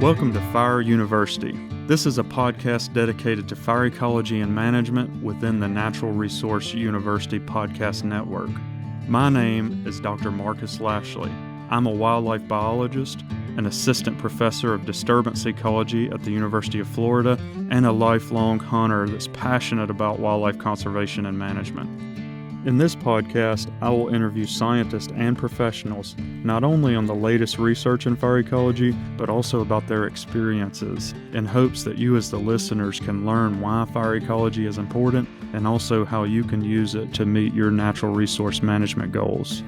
Welcome to Fire University. This is a podcast dedicated to fire ecology and management within the Natural Resource University Podcast Network. My name is Dr. Marcus Lashley. I'm a wildlife biologist, an assistant professor of disturbance ecology at the University of Florida, and a lifelong hunter that's passionate about wildlife conservation and management. In this podcast, I will interview scientists and professionals not only on the latest research in fire ecology, but also about their experiences, in hopes that you as the listeners can learn why fire ecology is important and also how you can use it to meet your natural resource management goals.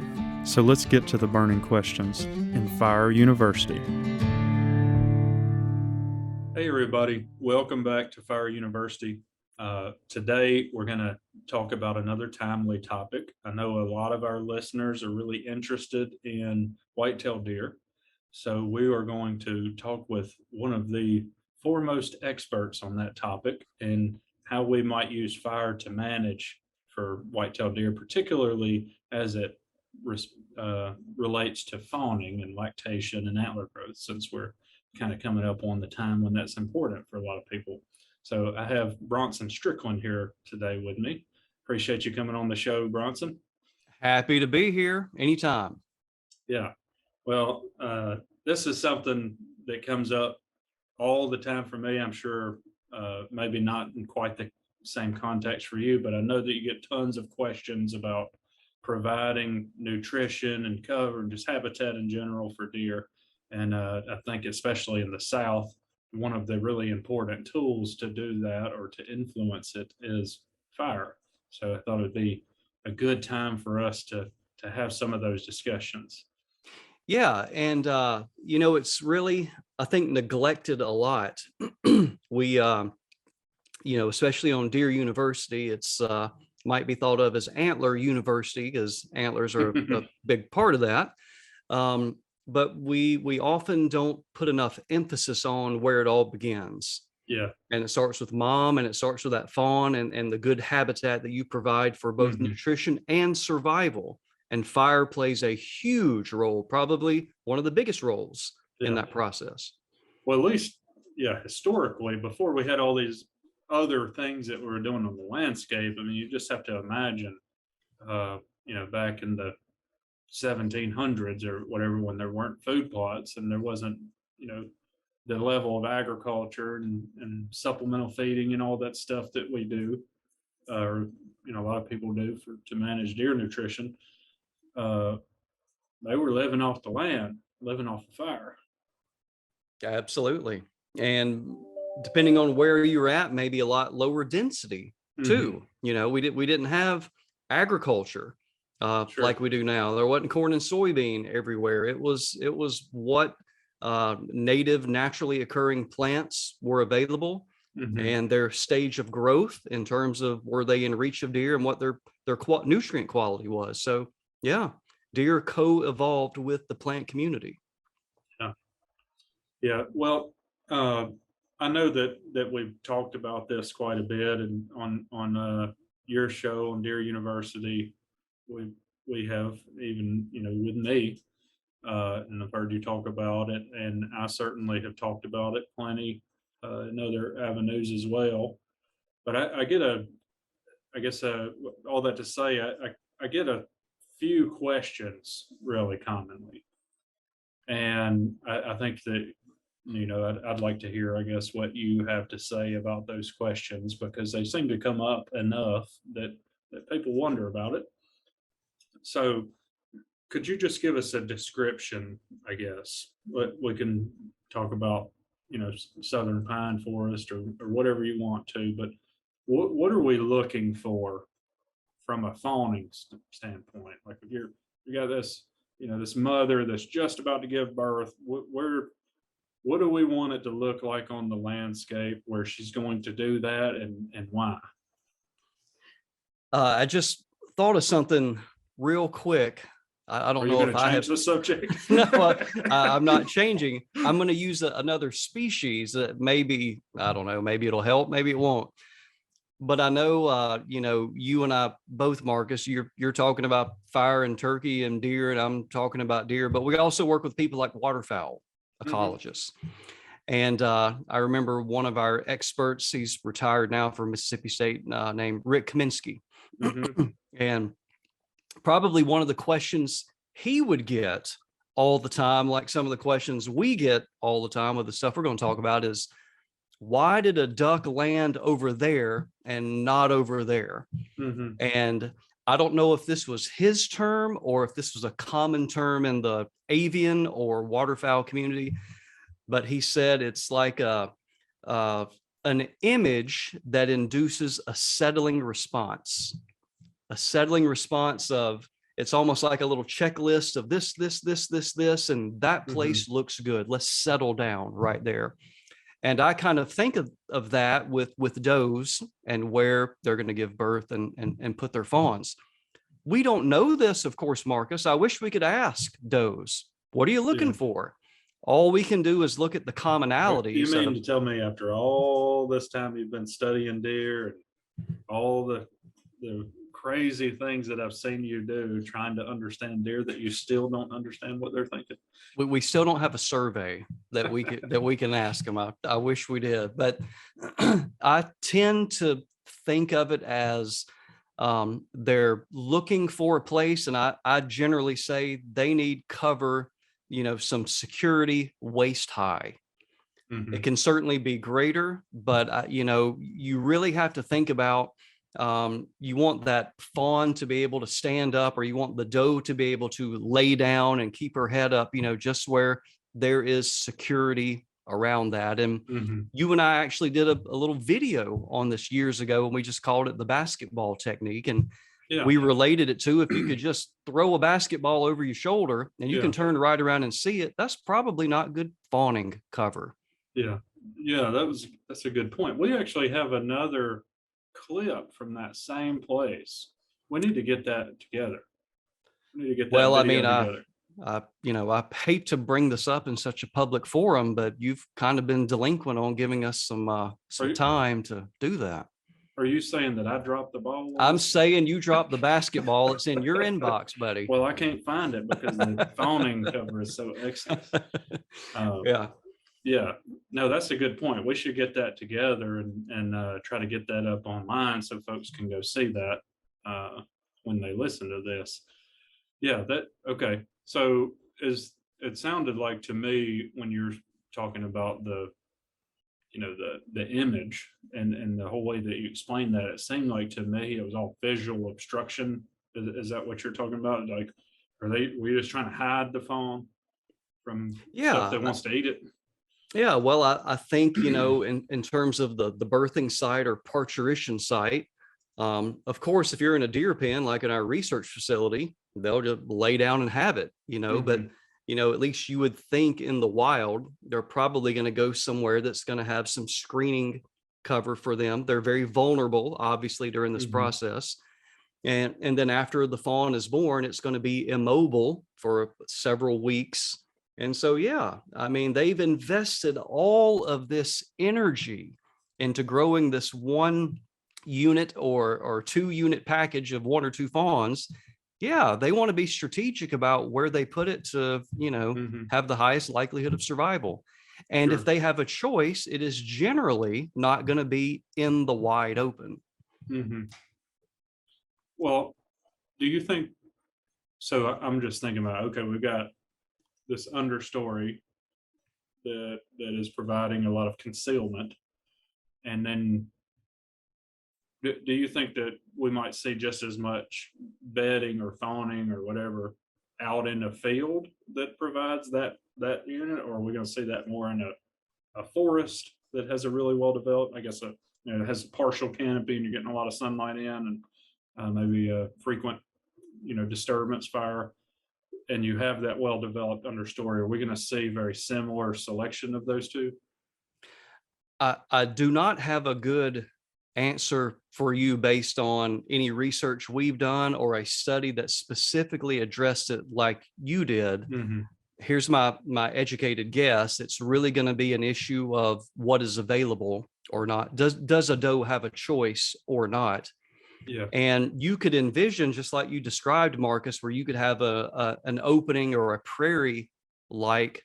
So let's get to the burning questions in Fire University. Hey everybody, welcome back to Fire University. Today we're going to talk about another timely topic. I know a lot of our listeners are really interested in whitetail deer, so we are going to talk with one of the foremost experts on that topic and how we might use fire to manage for whitetail deer, particularly as it relates to fawning and lactation and antler growth, since we're kind of coming up on the time when that's important for a lot of people. So I have Bronson Strickland here today with me. Appreciate you coming on the show, Bronson. Happy to be here anytime. Yeah. Well, this is something that comes up all the time for me. I'm sure maybe not in quite the same context for you, but I know that you get tons of questions about providing nutrition and cover and just habitat in general for deer. And I think especially in the South, one of the really important tools to do that or to influence it is fire. So I thought it'd be a good time for us to have some of those discussions. Yeah. And, it's really, I think, neglected a lot. We, especially on Deer University, it's might be thought of as Antler University because antlers are a big part of that. But we often don't put enough emphasis on where it all begins. Yeah. And it starts with mom, and it starts with that fawn and the good habitat that you provide for both nutrition and survival. And fire plays a huge role, probably one of the biggest roles in that process. Well, at least, historically, before we had all these other things that we were doing on the landscape, I mean, you just have to imagine, back in the 1700s or whatever, when there weren't food plots and there wasn't, the level of agriculture and supplemental feeding and all that stuff that we do, or, a lot of people do to manage deer nutrition. They were living off the land, living off the fire. Absolutely. And depending on where you're at, maybe a lot lower density too. We didn't have agriculture like we do now. There wasn't corn and soybean everywhere. It was what native, naturally occurring plants were available and their stage of growth in terms of were they in reach of deer and what their nutrient quality was. So yeah, deer co-evolved with the plant community. Yeah. Well, I know that we've talked about this quite a bit, and on your show on Deer University, we have even, with me, and I've heard you talk about it, and I certainly have talked about it plenty in other avenues as well. But I get all that to say, I get a few questions really commonly, and I think that, I'd like to hear, I guess, what you have to say about those questions, because they seem to come up enough that people wonder about it. So could you just give us a description, I guess? We can talk about, southern pine forest or whatever you want to, but what are we looking for from a fawning standpoint? Like if you got this, this mother that's just about to give birth, what do we want it to look like on the landscape where she's going to do that, and why? I just thought of something real quick. I don't know if I have the subject. No, I'm not changing. I'm going to use another species that maybe, I don't know, maybe it'll help, maybe it won't. But I know, you and I both, Marcus, you're talking about fire and turkey and deer, and I'm talking about deer, but we also work with people like waterfowl ecologists. And I remember one of our experts, he's retired now from Mississippi State, named Rick Kaminsky. Mm-hmm. And probably one of the questions he would get all the time, like some of the questions we get all the time with the stuff we're going to talk about, is why did a duck land over there and not over there? Mm-hmm. And I don't know if this was his term or if this was a common term in the avian or waterfowl community, but he said it's like an image that induces a settling response. A settling response of, it's almost like a little checklist of this, and that place looks good. Let's settle down right there. And I kind of think of that with does and where they're going to give birth and put their fawns. We don't know this, of course, Marcus. I wish we could ask does, what are you looking for? All we can do is look at the commonalities. You mean to tell me after all this time you've been studying deer and all the crazy things that I've seen you do trying to understand deer that you still don't understand what they're thinking? We still don't have a survey that we can ask them. I wish we did, but I tend to think of it as they're looking for a place, and I generally say they need cover, some security waist high. Mm-hmm. It can certainly be greater, but you really have to think about, you want that fawn to be able to stand up, or you want the doe to be able to lay down and keep her head up, just where there is security around that. And you and I actually did a little video on this years ago, and we just called it the basketball technique. And we related it to, if you could just throw a basketball over your shoulder and you can turn right around and see it, that's probably not good fawning cover. Yeah. That's a good point. We actually have another clip from that same place. We need to get that together. We need to get that together. I hate to bring this up in such a public forum, but you've kind of been delinquent on giving us some time to do that. Are you saying that I dropped the ball? I'm saying you dropped the basketball. It's in your inbox, buddy. Well, I can't find it because the fawning cover is so excellent. Yeah. No, that's a good point. We should get that together and try to get that up online so folks can go see that when they listen to this. Yeah, okay. So it sounded like to me when you're talking about the image and the whole way that you explained that, it seemed like to me it was all visual obstruction. Is that what you're talking about? Like, were just trying to hide the fawn from stuff that wants to eat it? Yeah, well, I think, in terms of the birthing site or parturition site, of course, if you're in a deer pen, like in our research facility, they'll just lay down and have it, but, at least you would think in the wild, they're probably going to go somewhere that's going to have some screening cover for them. They're very vulnerable, obviously, during this process. And then after the fawn is born, it's going to be immobile for several weeks. And so, they've invested all of this energy into growing this 1 unit or 2 unit package of 1 or 2 fawns. Yeah, they want to be strategic about where they put it to, have the highest likelihood of survival. And if they have a choice, it is generally not going to be in the wide open. Well, do you think, so I'm just thinking about, okay, we've got this understory that is providing a lot of concealment, and then do you think that we might see just as much bedding or fawning or whatever out in the field that provides that unit, or are we going to see that more in a forest that has a really well developed, I guess, it has a partial canopy and you're getting a lot of sunlight in, and maybe a frequent disturbance fire, and you have that well-developed understory? Are we going to see very similar selection of those two? I do not have a good answer for you based on any research we've done or a study that specifically addressed it like you did. Here's my educated guess. It's really going to be an issue of what is available or not. Does a doe have a choice or not? Yeah. And you could envision, just like you described, Marcus, where you could have an opening or a prairie like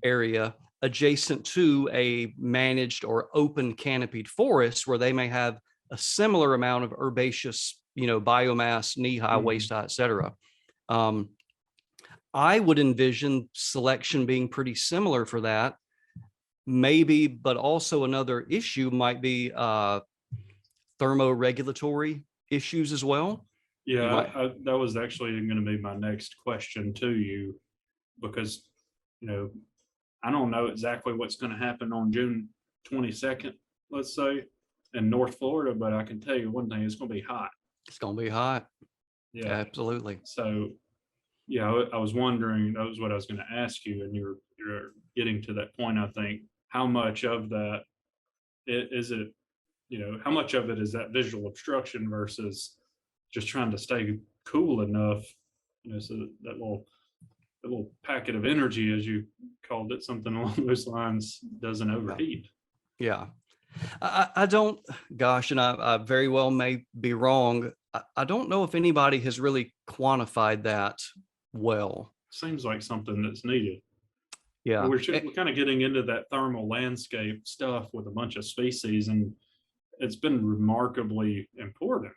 area, adjacent to a managed or open canopied forest where they may have a similar amount of herbaceous, biomass, knee high, waist high, et cetera. I would envision selection being pretty similar for that. Maybe, but also another issue might be thermoregulatory issues as well. Yeah, that was actually going to be my next question to you, because, I don't know exactly what's going to happen on June 22nd, let's say, in North Florida, but I can tell you one thing, it's going to be hot. It's going to be hot. Yeah, absolutely. So, yeah, I was wondering, that was what I was going to ask you, and you're getting to that point, I think. How much of that is it, how much of it is that visual obstruction versus just trying to stay cool enough, so that little packet of energy, as you called it, something along those lines, doesn't overheat. Yeah. I don't, gosh, and I very well may be wrong. I don't know if anybody has really quantified that well. Seems like something that's needed. Yeah. We're kind of getting into that thermal landscape stuff with a bunch of species, and it's been remarkably important.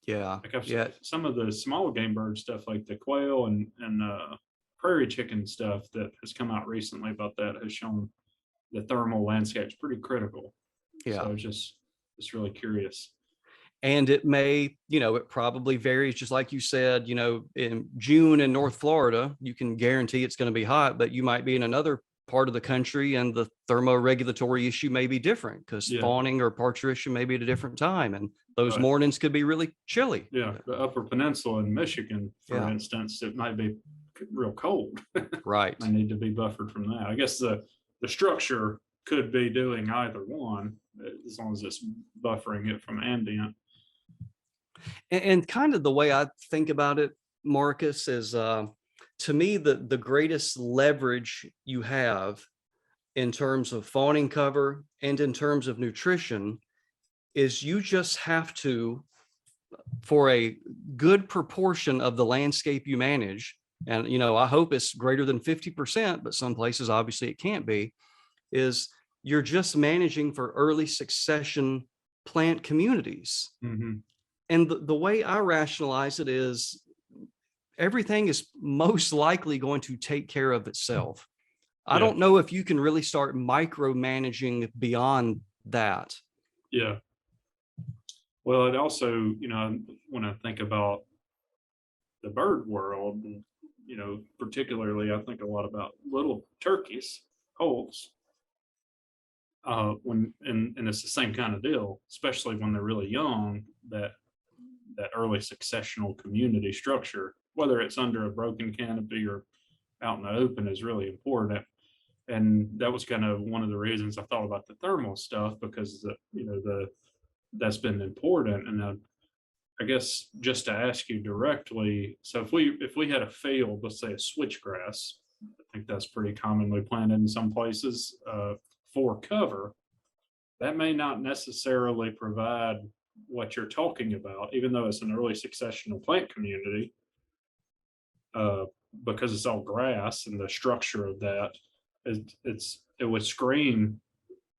Yeah. Like some of the small game bird stuff, like the quail and prairie chicken stuff that has come out recently about that, has shown the thermal landscape is pretty critical. Yeah. So it's really curious. And it may, it probably varies, just like you said, in June in North Florida, you can guarantee it's going to be hot, but you might be in another part of the country and the thermoregulatory issue may be different, because fawning or parturition may be at a different time, and those mornings could be really chilly. Yeah, the Upper Peninsula in Michigan, for instance, it might be real cold. Right. I need to be buffered from that. I guess the structure could be doing either one, as long as it's buffering it from ambient. And kind of the way I think about it, Marcus, is to me, the greatest leverage you have in terms of fawning cover and in terms of nutrition is you just have to, for a good proportion of the landscape you manage, and I hope it's greater than 50%, but some places obviously it can't be, is you're just managing for early succession plant communities. Mm-hmm. And the way I rationalize it is everything is most likely going to take care of itself. I don't know if you can really start micromanaging beyond that. Yeah. Well, it also, when I think about the bird world, particularly, I think a lot about little turkeys, holes. And it's the same kind of deal, especially when they're really young, that early successional community structure, whether it's under a broken canopy or out in the open, is really important. And that was kind of one of the reasons I thought about the thermal stuff, because that's been important. And I guess just to ask you directly, so if we had a field, let's say a switchgrass, I think that's pretty commonly planted in some places, for cover, that may not necessarily provide what you're talking about, even though it's an early successional plant community, because it's all grass and the structure of that, it would screen,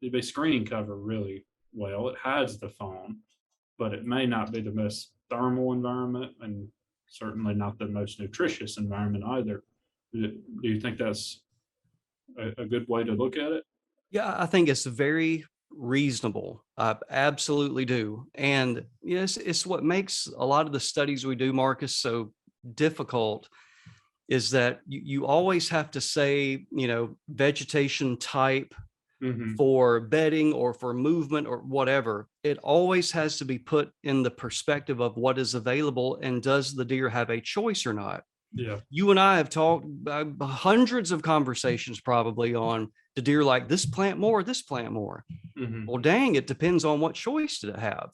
it'd be screening cover really well. It hides the fawn, but it may not be the most thermal environment, and certainly not the most nutritious environment either. Do you think that's a good way to look at it? Yeah, I think it's very reasonable. I absolutely do. And yes, it's what makes a lot of the studies we do, Marcus, so difficult, is that you always have to say, vegetation type for bedding or for movement or whatever. It always has to be put in the perspective of what is available, and does the deer have a choice or not? Yeah. You and I have talked hundreds of conversations probably on, the deer like this plant more, this plant more. Well, dang, it depends on what choice did it have.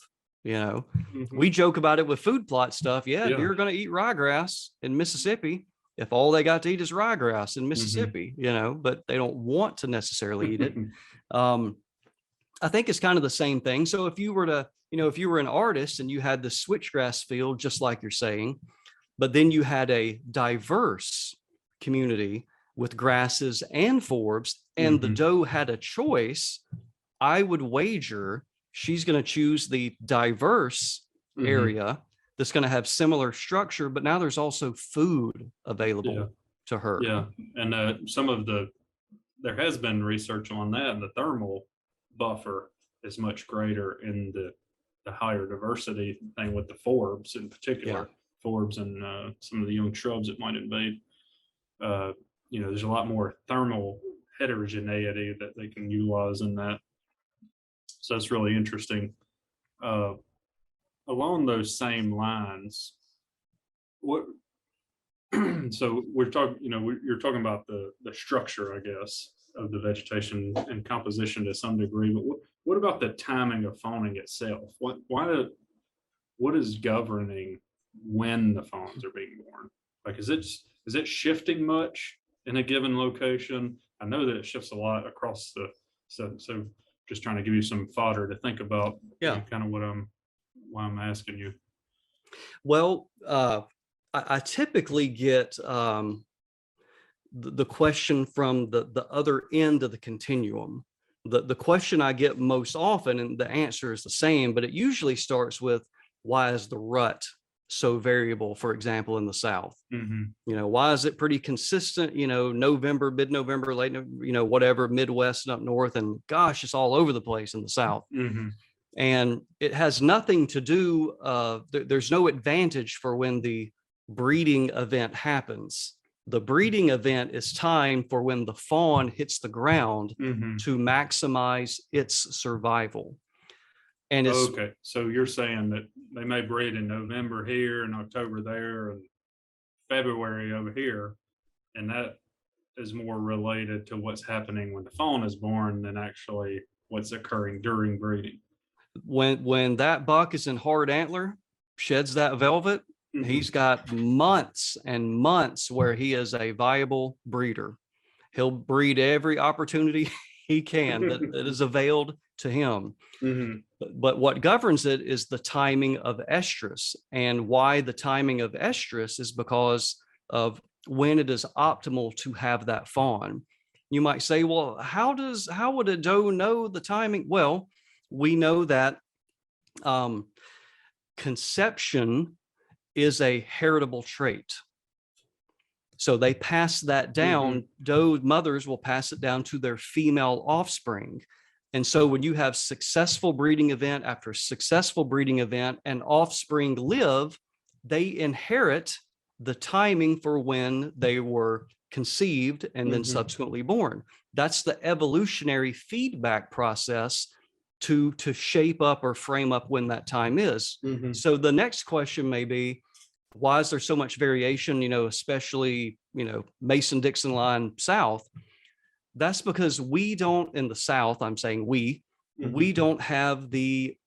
We joke about it with food plot stuff. Deer are going to eat ryegrass in Mississippi if all they got to eat is ryegrass in Mississippi, but they don't want to necessarily eat it. I think it's kind of the same thing. So if you were an artist and you had the switchgrass field, just like you're saying, but then you had a diverse community with grasses and forbs and the doe had a choice, I would wager she's going to choose the diverse area that's going to have similar structure, but now there's also food available to her. Yeah. And there has been research on that, and the thermal buffer is much greater in the higher diversity thing with the forbs in particular. Forbs and some of the young shrubs that might invade. There's a lot more thermal heterogeneity that they can utilize in that. So that's really interesting. Along those same lines, so we're talking, you're talking about the structure, I guess, of the vegetation and composition to some degree, but what about the timing of fawning itself? What is governing when the fawns are being born? Like, is it shifting much in a given location? I know that it shifts a lot across so just trying to give you some fodder to think about. Kind of why I'm asking you. Well, I typically get the question from the other end of the continuum. The question I get most often, and the answer is the same, but it usually starts with, why is the rut so variable, for example, in the South? Why is it pretty consistent, November, mid-November, late, whatever, Midwest and up north, and gosh, it's all over the place in the South. And it has nothing to do, there's no advantage for when the breeding event happens. The breeding event is time for when the fawn hits the ground to maximize its survival. And it's okay. So you're saying that they may breed in November here and October there and February over here, and that is more related to what's happening when the fawn is born than actually what's occurring during breeding. When that buck is in hard antler, sheds that velvet, he's got months and months where he is a viable breeder. He'll breed every opportunity he can that is availed to him. But what governs it is the timing of estrus. And why the timing of estrus is because of when it is optimal to have that fawn. You might say, well, how would a doe know the timing? Well, we know that conception is a heritable trait. So they pass that down. Doe mothers will pass it down to their female offspring. And so when you have successful breeding event after successful breeding event and offspring live, they inherit the timing for when they were conceived and then subsequently born. That's the evolutionary feedback process to shape up or frame up when that time is. So the next question may be, why is there so much variation, especially, Mason-Dixon line South? That's because we don't, in the South, I'm saying we don't have the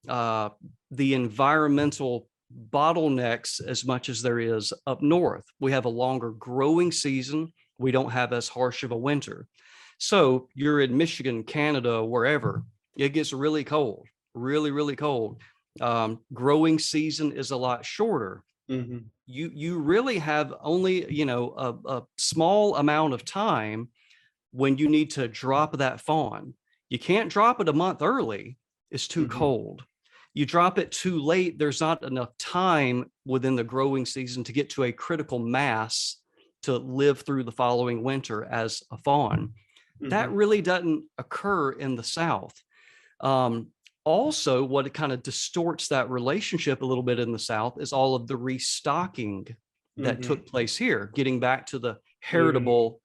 environmental bottlenecks as much as there is up north. We have a longer growing season. We don't have as harsh of a winter. So you're in Michigan, Canada, wherever, it gets really cold, really, really cold. Growing season is a lot shorter. You really have only, a small amount of time when you need to drop that fawn. You can't drop it a month early. It's too cold. You drop it too late, there's not enough time within the growing season to get to a critical mass to live through the following winter as a fawn. That really doesn't occur in the South. Also, what kind of distorts that relationship a little bit in the South is all of the restocking that took place here, getting back to the heritable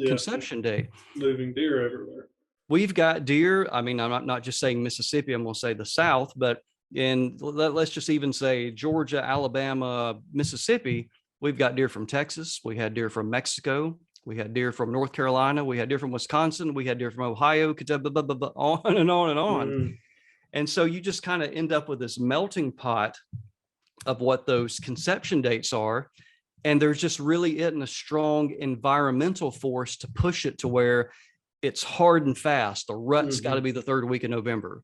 conception date. Moving deer everywhere. We've got deer. I mean, I'm not just saying Mississippi, I'm going to say the South, but let's just even say Georgia, Alabama, Mississippi, we've got deer from Texas. We had deer from Mexico. We had deer from North Carolina. We had deer from Wisconsin. We had deer from Ohio, on and on and on. And so you just kind of end up with this melting pot of what those conception dates are. And there's just really isn't a strong environmental force to push it to where it's hard and fast. The rut's got to be the third week of November.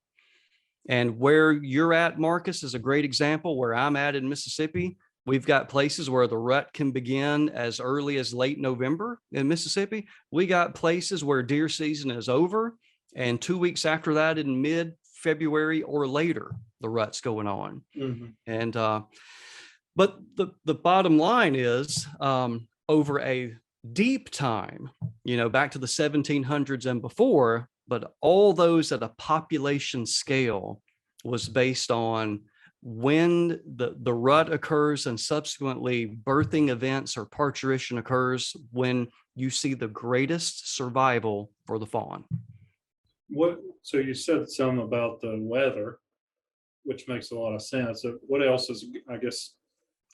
And where you're at, Marcus, is a great example. Where I'm at in Mississippi, We've got places where the rut can begin as early as late November in Mississippi. We got places where deer season is over, and 2 weeks after that, in mid-February or later, the rut's going on. And but the bottom line is, over a deep time, back to the 1700s and before, but all those at a population scale was based on when the rut occurs and subsequently birthing events or parturition occurs, when you see the greatest survival for the fawn. So you said some about the weather, which makes a lot of sense. So what else is, I guess,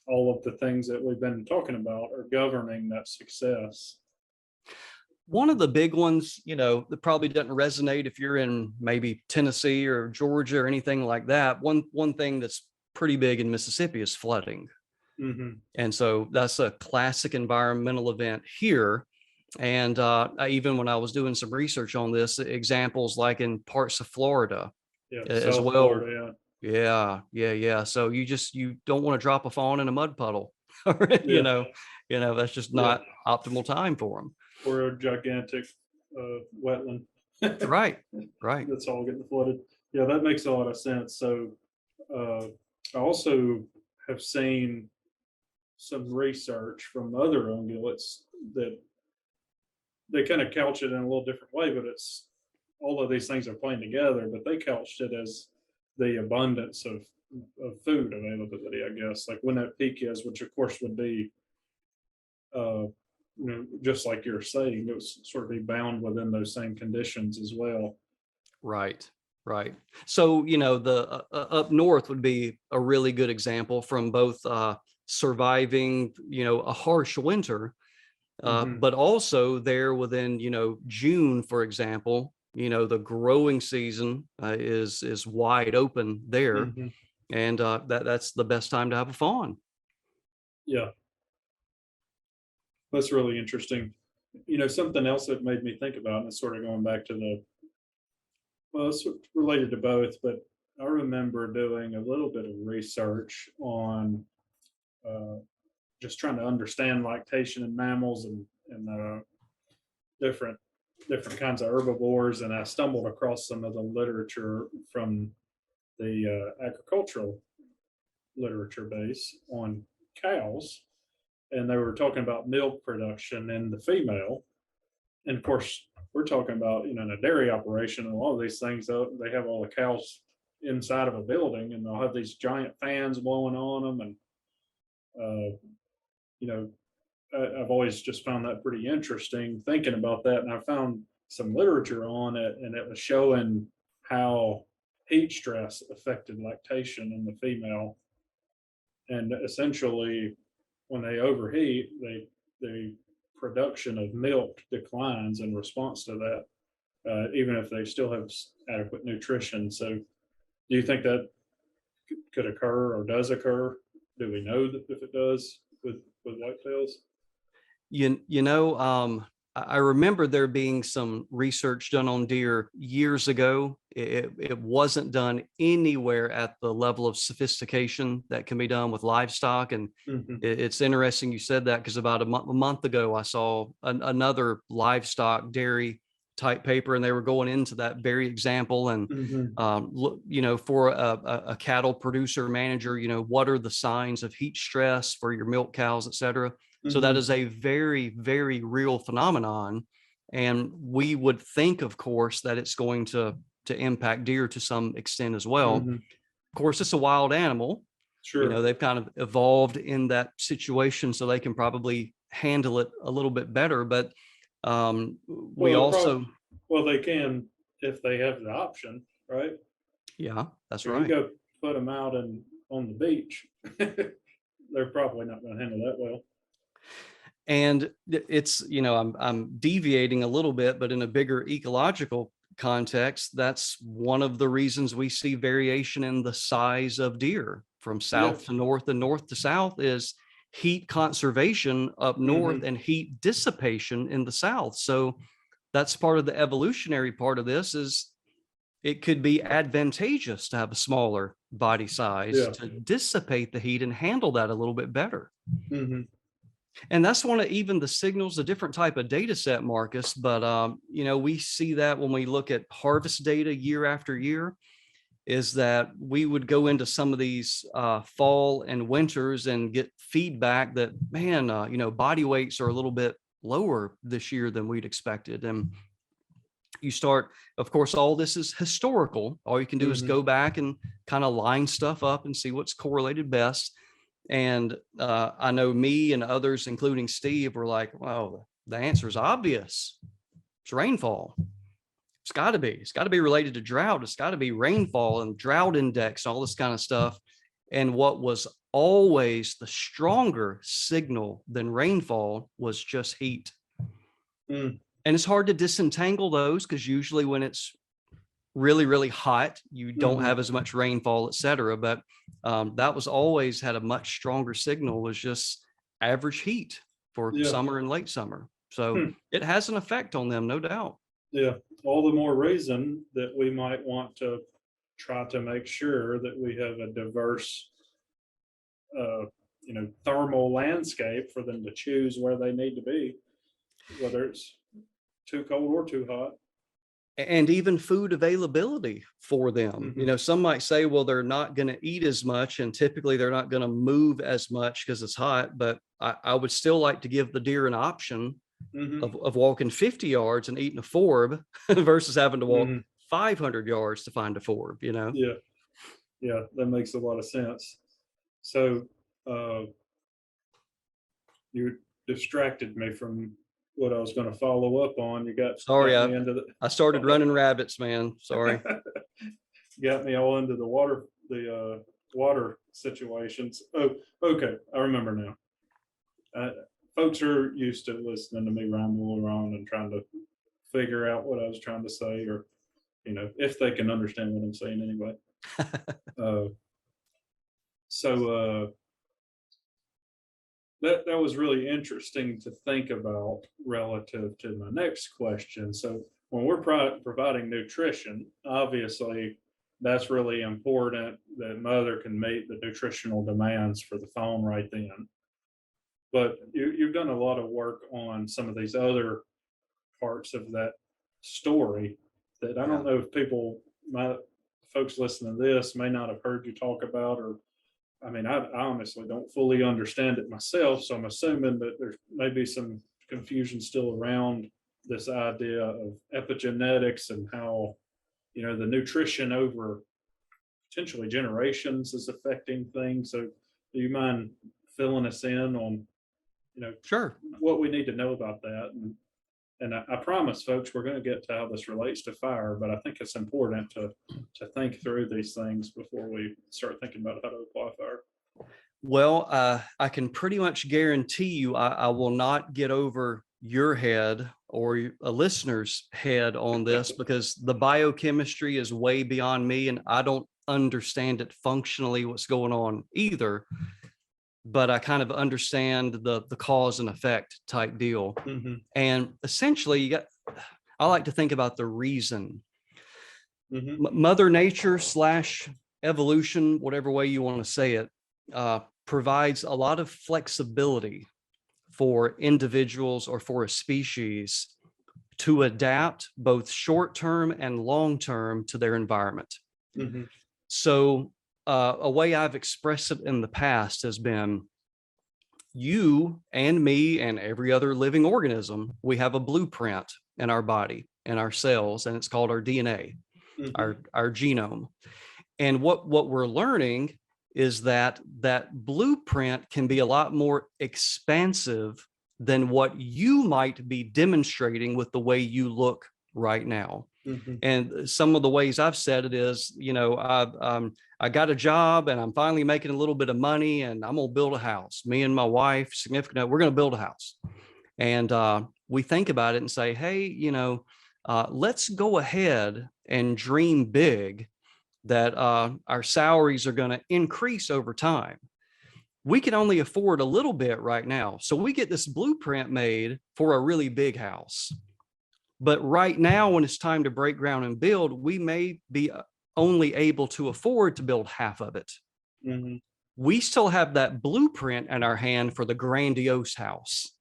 all of the things that we've been talking about are governing that success? One of the big ones, that probably doesn't resonate if you're in maybe Tennessee or Georgia or anything like that. One thing that's pretty big in Mississippi is flooding. And so that's a classic environmental event here. And even when I was doing some research on this, examples like in parts of Florida as well. Florida, Yeah. So you don't want to drop a fawn in a mud puddle. That's just not optimal time for them. Or a gigantic wetland. Right. That's all getting flooded. Yeah, that makes a lot of sense. So I also have seen some research from other ungulates that they kind of couch it in a little different way, but it's all of these things are playing together, but they couched it as the abundance of food availability, I guess, like when that peak is, which of course would be just like you're saying, it was sort of be bound within those same conditions as well. Right. So, the up north would be a really good example from both surviving, a harsh winter, but also there within, June, for example, the growing season is wide open there. And that's the best time to have a fawn. Yeah. That's really interesting. Something else that made me think about, and it's sort of going back to it's related to both, but I remember doing a little bit of research on just trying to understand lactation in mammals and different kinds of herbivores, and I stumbled across some of the literature from the agricultural literature base on cows, and they were talking about milk production in the female. And of course, we're talking about, in a dairy operation, and a lot of these things, they have all the cows inside of a building, and they'll have these giant fans blowing on them. And, I've always just found that pretty interesting thinking about that. And I found some literature on it, and it was showing how heat stress affected lactation in the female. And essentially, when they overheat, the production of milk declines in response to that, even if they still have adequate nutrition. So do you think that could occur or does occur? Do we know that if it does with whitetails? I remember there being some research done on deer years ago. It wasn't done anywhere at the level of sophistication that can be done with livestock. And it's interesting you said that, because about a month ago, I saw another livestock dairy type paper, and they were going into that very example. And, for a cattle producer manager, what are the signs of heat stress for your milk cows, et cetera. So that is a very, very real phenomenon. And we would think, of course, that it's going to impact deer to some extent as well. Of course, it's a wild animal. Sure. They've kind of evolved in that situation, so they can probably handle it a little bit better. But they can if they have the option, right? Yeah, that's right. You go put them out on the beach, they're probably not going to handle that well. And it's, I'm deviating a little bit, but in a bigger ecological context, that's one of the reasons we see variation in the size of deer from south to north and north to south is heat conservation up north and heat dissipation in the south. So that's part of the evolutionary part of this is it could be advantageous to have a smaller body size to dissipate the heat and handle that a little bit better. Mm-hmm. And that's one of even the signals, a different type of data set, Marcus. But, we see that when we look at harvest data year after year, is that we would go into some of these fall and winters and get feedback that, man, body weights are a little bit lower this year than we'd expected. And you start, of course, all this is historical. All you can do is go back and kind of line stuff up and see what's correlated best. And I know me and others, including Steve, were like, well, the answer is obvious. It's rainfall. It's got to be related to drought. It's got to be rainfall and drought index, all this kind of stuff. And what was always the stronger signal than rainfall was just heat. And it's hard to disentangle those, because usually when it's really, really hot, you don't have as much rainfall, et cetera. But that was always had a much stronger signal, was just average heat for summer and late summer. So it has an effect on them, no doubt. Yeah. All the more reason that we might want to try to make sure that we have a diverse, thermal landscape for them to choose where they need to be, whether it's too cold or too hot. And even food availability for them. Some might say, well, they're not going to eat as much, and typically they're not going to move as much because it's hot. But I would still like to give the deer an option of walking 50 yards and eating a forb versus having to walk 500 yards to find a forb, Yeah, that makes a lot of sense. So you distracted me from what I was going to follow up on. You got me into I started running rabbits, man. Sorry. Got me all into the water situations. Oh, okay. I remember now. Folks are used to listening to me ramble around and trying to figure out what I was trying to say, or, if they can understand what I'm saying anyway. That was really interesting to think about relative to my next question. So when we're providing nutrition, obviously that's really important that mother can meet the nutritional demands for the fawn right then. But you've done a lot of work on some of these other parts of that story that I don't know if folks listening to this may not have heard you talk about, or I honestly don't fully understand it myself. So I'm assuming that there may be some confusion still around this idea of epigenetics and how, the nutrition over potentially generations is affecting things. So do you mind filling us in on, Sure, what we need to know about that? And I promise, folks, we're going to get to how this relates to fire, but I think it's important to think through these things before we start thinking about how to apply fire. Well, I can pretty much guarantee you I will not get over your head or a listener's head on this, because the biochemistry is way beyond me, and I don't understand it functionally what's going on either. But I kind of understand the cause and effect type deal. And essentially, I like to think about the reason. Mother Nature / evolution, whatever way you want to say it, provides a lot of flexibility for individuals or for a species to adapt both short-term and long-term to their environment. So a way I've expressed it in the past has been, you and me and every other living organism, we have a blueprint in our body and our cells, and it's called our DNA, our genome. And what we're learning is that blueprint can be a lot more expansive than what you might be demonstrating with the way you look right now. And some of the ways I've said it is, I got a job and I'm finally making a little bit of money, and I'm going to build a house. Me and my wife, significant, we're going to build a house. And we think about it and say, hey, let's go ahead and dream big that our salaries are going to increase over time. We can only afford a little bit right now. So we get this blueprint made for a really big house. But right now, when it's time to break ground and build, we may be only able to afford to build half of it. Mm-hmm. We still have that blueprint in our hand for the grandiose house.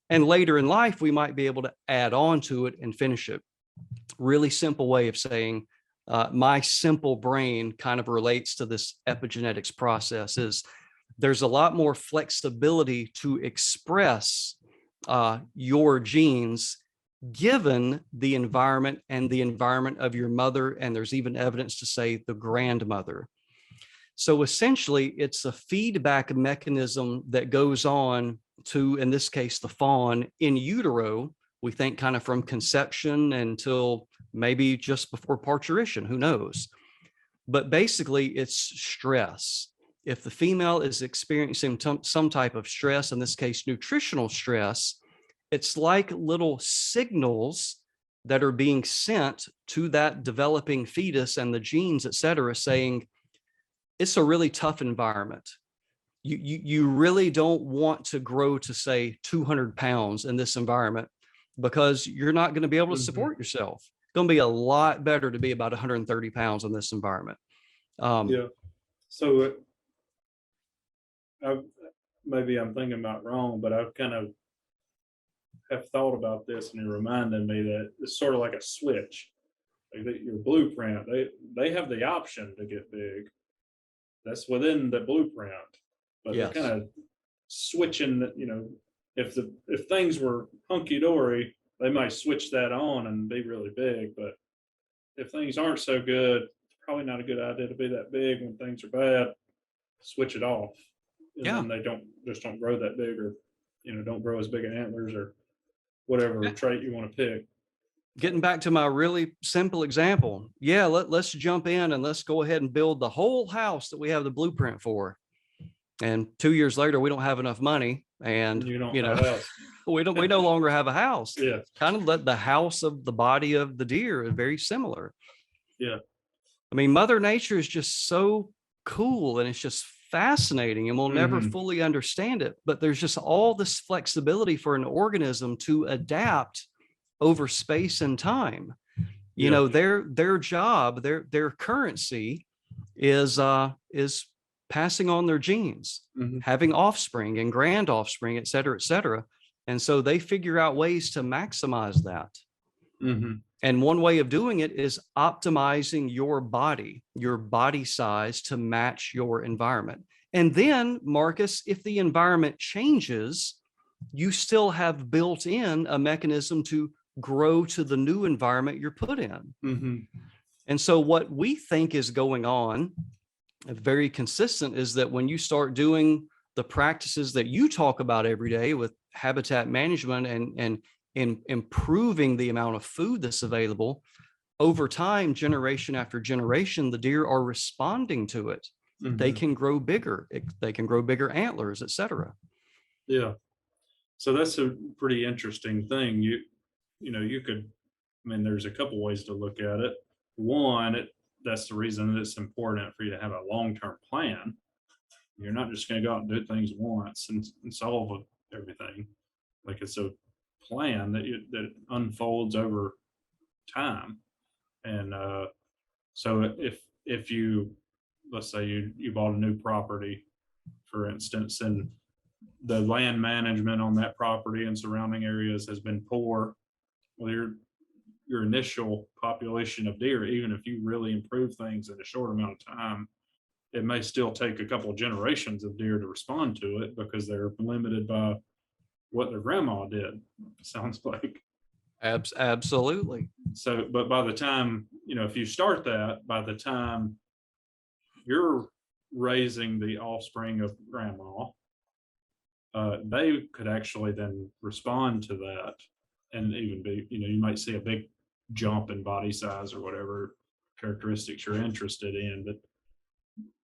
And later in life, we might be able to add on to it and finish it. Really simple way of saying my simple brain kind of relates to this epigenetics process is there's a lot more flexibility to express your genes given the environment and the environment of your mother. And there's even evidence to say the grandmother. So essentially, it's a feedback mechanism that goes on to, in this case, the fawn in utero. We think kind of from conception until maybe just before parturition, who knows? But basically, it's stress. If the female is experiencing some type of stress, in this case, nutritional stress, it's like little signals that are being sent to that developing fetus and the genes, et cetera, saying, it's a really tough environment. You really don't want to grow to, say, 200 pounds in this environment because you're not going to be able to support yourself. It's going to be a lot better to be about 130 pounds in this environment. Yeah. So maybe I'm thinking about wrong, but I've kind of have thought about this, and it reminded me that it's sort of like a switch. Like your blueprint, they have the option to get big. That's within the blueprint, but Yes. they're kind of switching. You know, if things were hunky dory, they might switch that on and be really big. But if things aren't so good, it's probably not a good idea to be that big. When things are bad, switch it off. And Yeah. then they don't grow that big, or don't grow as big antlers or whatever trait you want to pick. Getting back to my really simple example, yeah, let's jump in and let's go ahead and build the whole house that we have the blueprint for. And 2 years later, we don't have enough money, and You don't have a house. we no longer have a house. Yeah. Kind of the house of the body of the deer is very similar. Yeah. I mean, Mother Nature is just so cool, and it's just fascinating, and we'll never fully understand it. But there's just all this flexibility for an organism to adapt over space and time. You know, their job, their currency is passing on their genes, having offspring and grand offspring, et cetera, et cetera. And so they figure out ways to maximize that. And one way of doing it is optimizing your body size to match your environment. And then, Marcus, if the environment changes, you still have built in a mechanism to grow to the new environment you're put in. And so what we think is going on, very consistent, is that when you start doing the practices that you talk about every day with habitat management and improving the amount of food that's available, over time, generation after generation, the deer are responding to it. They can grow bigger. They can grow bigger antlers, et cetera. Yeah. So that's a pretty interesting thing. You could, there's a couple ways to look at it. One, that's the reason that it's important for you to have a long-term plan. You're not just going to go out and do things once and solve everything. Like, it's a plan that unfolds over time. And so if you, let's say you bought a new property, for instance, and the land management on that property and surrounding areas has been poor, well, your initial population of deer, even if you really improve things in a short amount of time, it may still take a couple of generations of deer to respond to it because they're limited by what their grandma did, sounds like. Absolutely. So, but by the time, if you start that, by the time you're raising the offspring of grandma, they could actually then respond to that and even be, you might see a big jump in body size or whatever characteristics you're interested in. But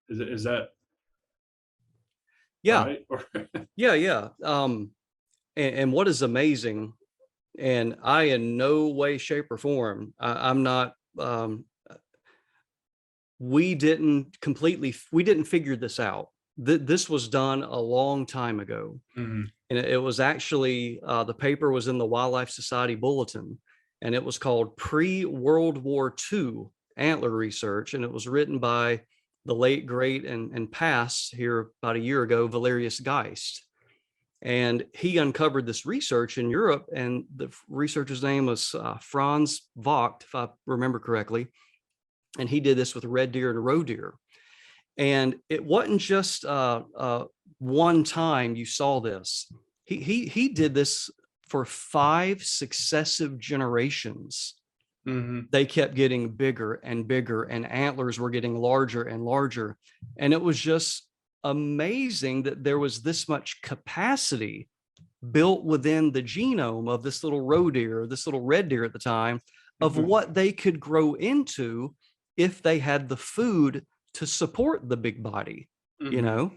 is that right? Yeah. And what is amazing, and I in no way, shape, or form, I'm not, we didn't figure this out. This was done a long time ago. And it was actually, the paper was in the Wildlife Society Bulletin. and it was called Pre-World War II Antler Research, and it was written by the late, great, and passed here about a year ago, Valerius Geist. And he uncovered this research in Europe, and the researcher's name was Franz Vogt, if I remember correctly. And he did this with red deer and roe deer. And it wasn't just one time you saw this. He did this for 5 successive generations. Mm-hmm. They kept getting bigger and bigger, and antlers were getting larger and larger. And it was just amazing that there was this much capacity built within the genome of this little roe deer, this little red deer at the time, of what they could grow into if they had the food to support the big body, you know.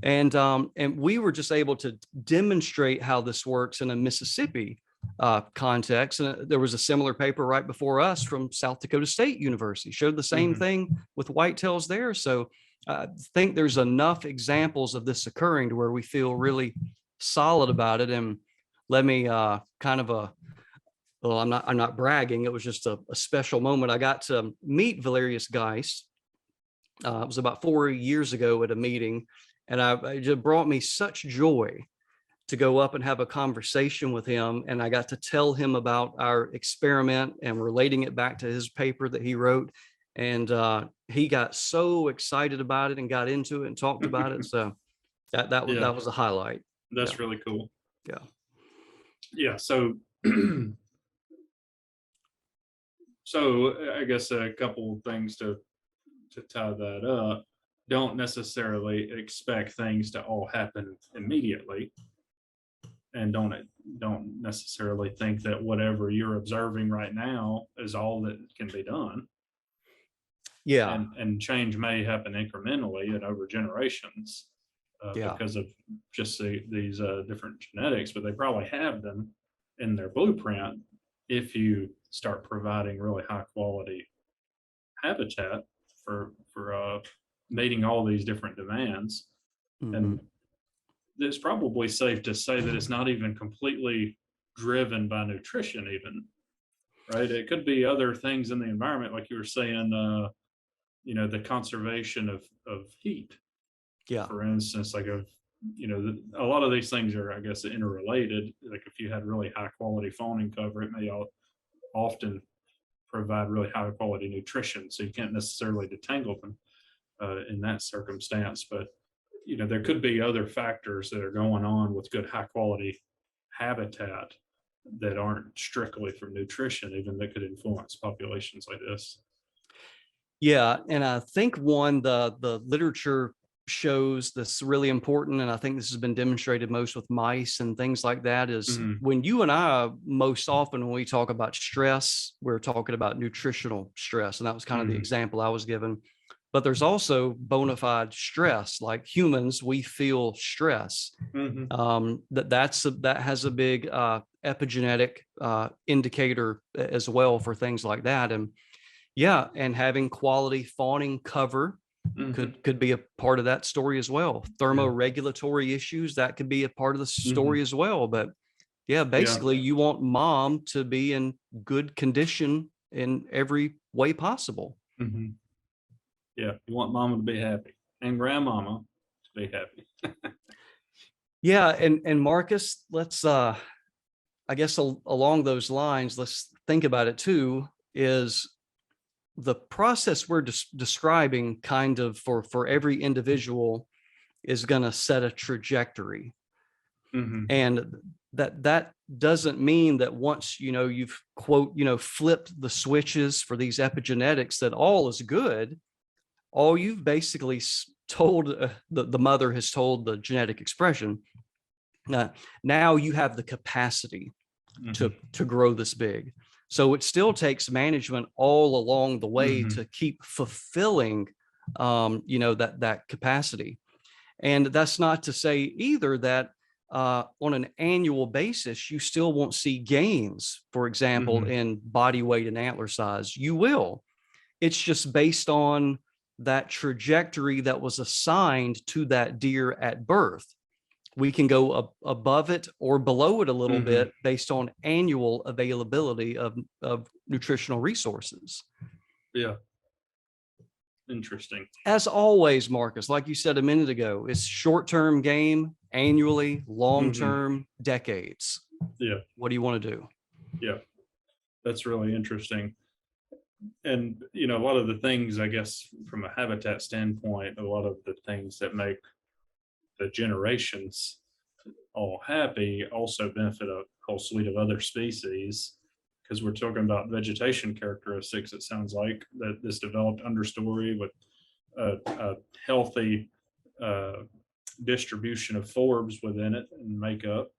And we were just able to demonstrate how this works in a Mississippi context. And there was a similar paper right before us from South Dakota State University, showed the same thing with whitetails there. So I think there's enough examples of this occurring to where we feel really solid about it. And let me kind of well, I'm not bragging. It was just a special moment. I got to meet Valerius Geist. It was about 4 years ago at a meeting, and it just brought me such joy to go up and have a conversation with him. And I got to tell him about our experiment and relating it back to his paper that he wrote. And he got so excited about it and got into it and talked about it. So that was a highlight. That's really cool. Yeah. Yeah. So, so I guess a couple of things to tie that up. Don't necessarily expect things to all happen immediately, and don't necessarily think that whatever you're observing right now is all that can be done. Yeah. And change may happen incrementally and over generations because of just these different genetics, but they probably have them in their blueprint if you start providing really high quality habitat for meeting all these different demands. And it's probably safe to say that it's not even completely driven by nutrition even, right? It could be other things in the environment, like you were saying, the conservation of heat. Yeah. For instance, like a lot of these things are, I guess, interrelated. Like if you had really high quality fawning cover, it may often provide really high quality nutrition. So you can't necessarily detangle them in that circumstance. But, there could be other factors that are going on with good high quality habitat that aren't strictly from nutrition, even that could influence populations like this. Yeah. And I think the literature shows this really important, and I think this has been demonstrated most with mice and things like that, is when you and I, most often when we talk about stress, we're talking about nutritional stress. And that was kind of the example I was given. But there's also bona fide stress, like humans, we feel stress. That has a big epigenetic indicator as well for things like that. And yeah, and having quality fawning cover could be a part of that story as well. Thermoregulatory issues, that could be a part of the story as well. But yeah, basically you want mom to be in good condition in every way possible. Yeah, you want mama to be happy and grandmama to be happy. Yeah, and Marcus, let's I guess along those lines, let's think about it too, is the process we're describing kind of for every individual is going to set a trajectory. And that doesn't mean that once, you've flipped the switches for these epigenetics, that all is good. All you've basically told, the mother has told the genetic expression, now you have the capacity to grow this big. So it still takes management all along the way to keep fulfilling, that capacity. And that's not to say either that on an annual basis, you still won't see gains, for example, in body weight and antler size. You will. It's just based on that trajectory that was assigned to that deer at birth. We can go above it or below it a little Mm-hmm. bit based on annual availability of nutritional resources. Yeah. Interesting. As always, Marcus, like you said a minute ago, it's short-term game, annually, long-term, decades. Yeah. What do you want to do? Yeah. That's really interesting. And, you know, a lot of the things, I guess, from a habitat standpoint, a lot of the things that make the generations all happy also benefit a whole suite of other species, because we're talking about vegetation characteristics. It sounds like that this developed understory with a healthy distribution of forbs within it and makeup.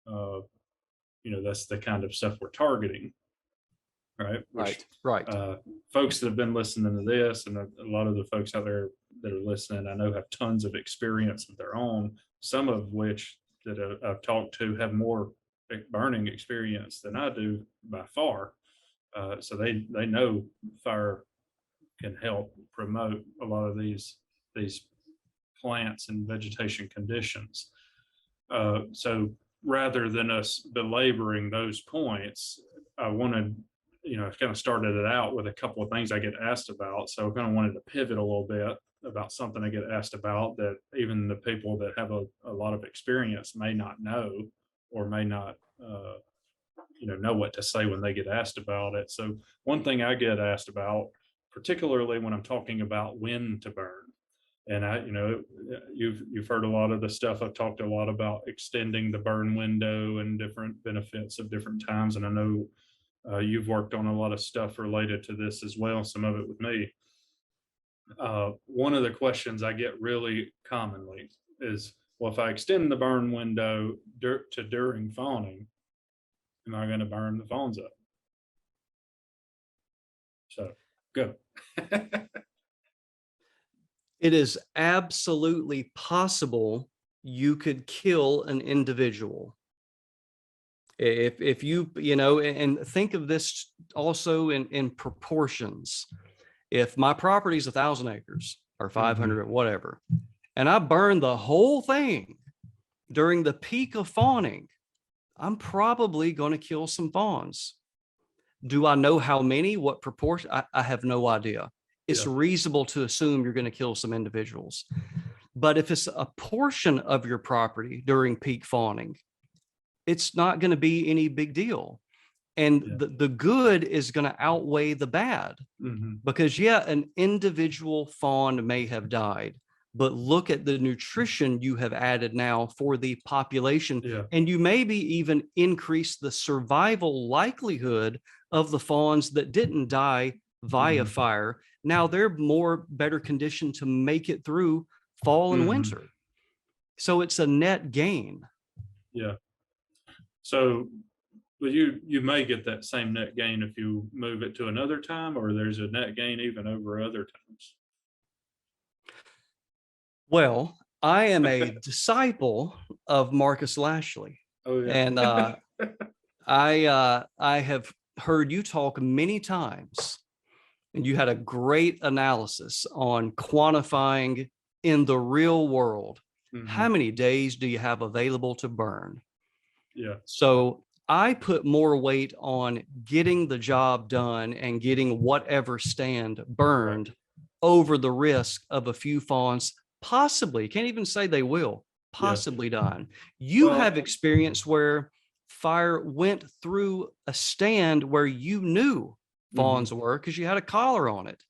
You know, that's the kind of stuff we're targeting, right? Which, right. Folks that have been listening to this, and a lot of the folks out there that are listening, I know have tons of experience of their own, some of which that I've talked to have more burning experience than I do by far. So they know fire can help promote a lot of these plants and vegetation conditions. So rather than us belaboring those points, I wanted, you know, I kind of started it out with a couple of things I get asked about. So I kind of wanted to pivot a little bit about something I get asked about that even the people that have a lot of experience may not know, or may not, you know what to say when they get asked about it. So one thing I get asked about, particularly when I'm talking about when to burn, and you've heard a lot of the stuff. I've talked a lot about extending the burn window and different benefits of different times. And I know you've worked on a lot of stuff related to this as well, some of it with me. One of the questions I get really commonly is, well, if I extend the burn window to during fawning, am I going to burn the fawns up? So go. It is absolutely possible you could kill an individual. If you know, and think of this also in proportions. If my property is 1,000 acres or 500 or whatever, and I burn the whole thing during the peak of fawning, I'm probably going to kill some fawns. Do I know how many, what proportion? I have no idea. It's reasonable to assume you're going to kill some individuals. But if it's a portion of your property during peak fawning, it's not going to be any big deal. And the good is going to outweigh the bad, because an individual fawn may have died, but look at the nutrition you have added now for the population. And you maybe even increase the survival likelihood of the fawns that didn't die via fire. Now they're better conditioned to make it through fall and winter. So it's a net gain. Yeah. So, but you may get that same net gain if you move it to another time, or there's a net gain even over other times. Well, I am a disciple of Marcus Lashley. Oh, yeah. And I have heard you talk many times, and you had a great analysis on quantifying in the real world. How many days do you have available to burn? Yeah. So I put more weight on getting the job done and getting whatever stand burned over the risk of a few fawns possibly, can't even say they will, possibly die. You have experience where fire went through a stand where you knew fawns were because you had a collar on it.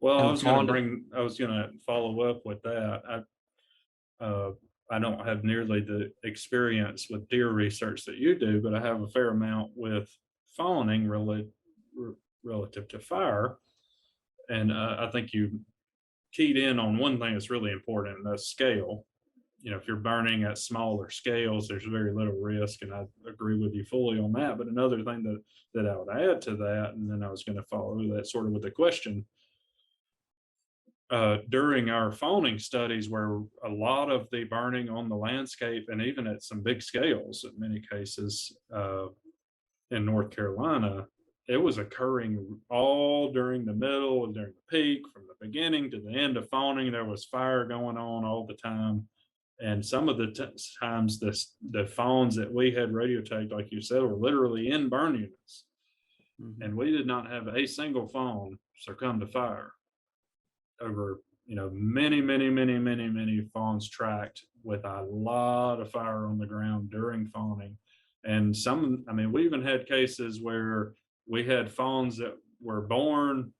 Well, I was going to follow up with that. I don't have nearly the experience with deer research that you do, but I have a fair amount with fawning relative to fire. And I think you keyed in on one thing that's really important, and that's scale. You know, if you're burning at smaller scales, there's very little risk, and I agree with you fully on that. But another thing that I would add to that, and then I was going to follow that sort of with a question. During our fawning studies, where a lot of the burning on the landscape, and even at some big scales in many cases in North Carolina, it was occurring all during the middle and during the peak, from the beginning to the end of fawning. There was fire going on all the time. And some of the times the fawns that we had radiotagged, like you said, were literally in burn units. And we did not have a single fawn succumb to fire over, many fawns tracked with a lot of fire on the ground during fawning. And we even had cases where we had fawns that were born,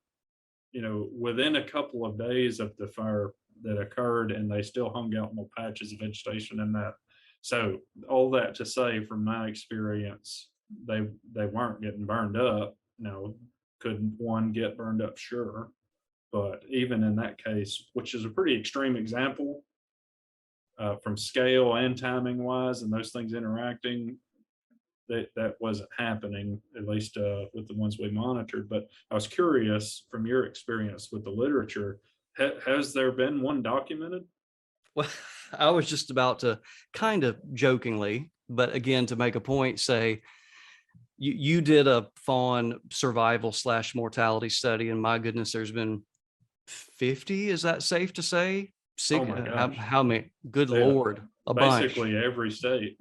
within a couple of days of the fire that occurred, and they still hung out in little patches of vegetation in that. So all that to say, from my experience, they weren't getting burned up. Could one get burned up? Sure. But even in that case, which is a pretty extreme example from scale and timing wise, and those things interacting, that wasn't happening, at least with the ones we monitored. But I was curious, from your experience with the literature, has there been one documented? Well, I was just about to kind of jokingly, but again, to make a point, say, you did a fawn survival / mortality study, and my goodness, there's been 50. Is that safe to say? Oh my gosh. How many? Good Yeah, Lord, a basically bunch. every state.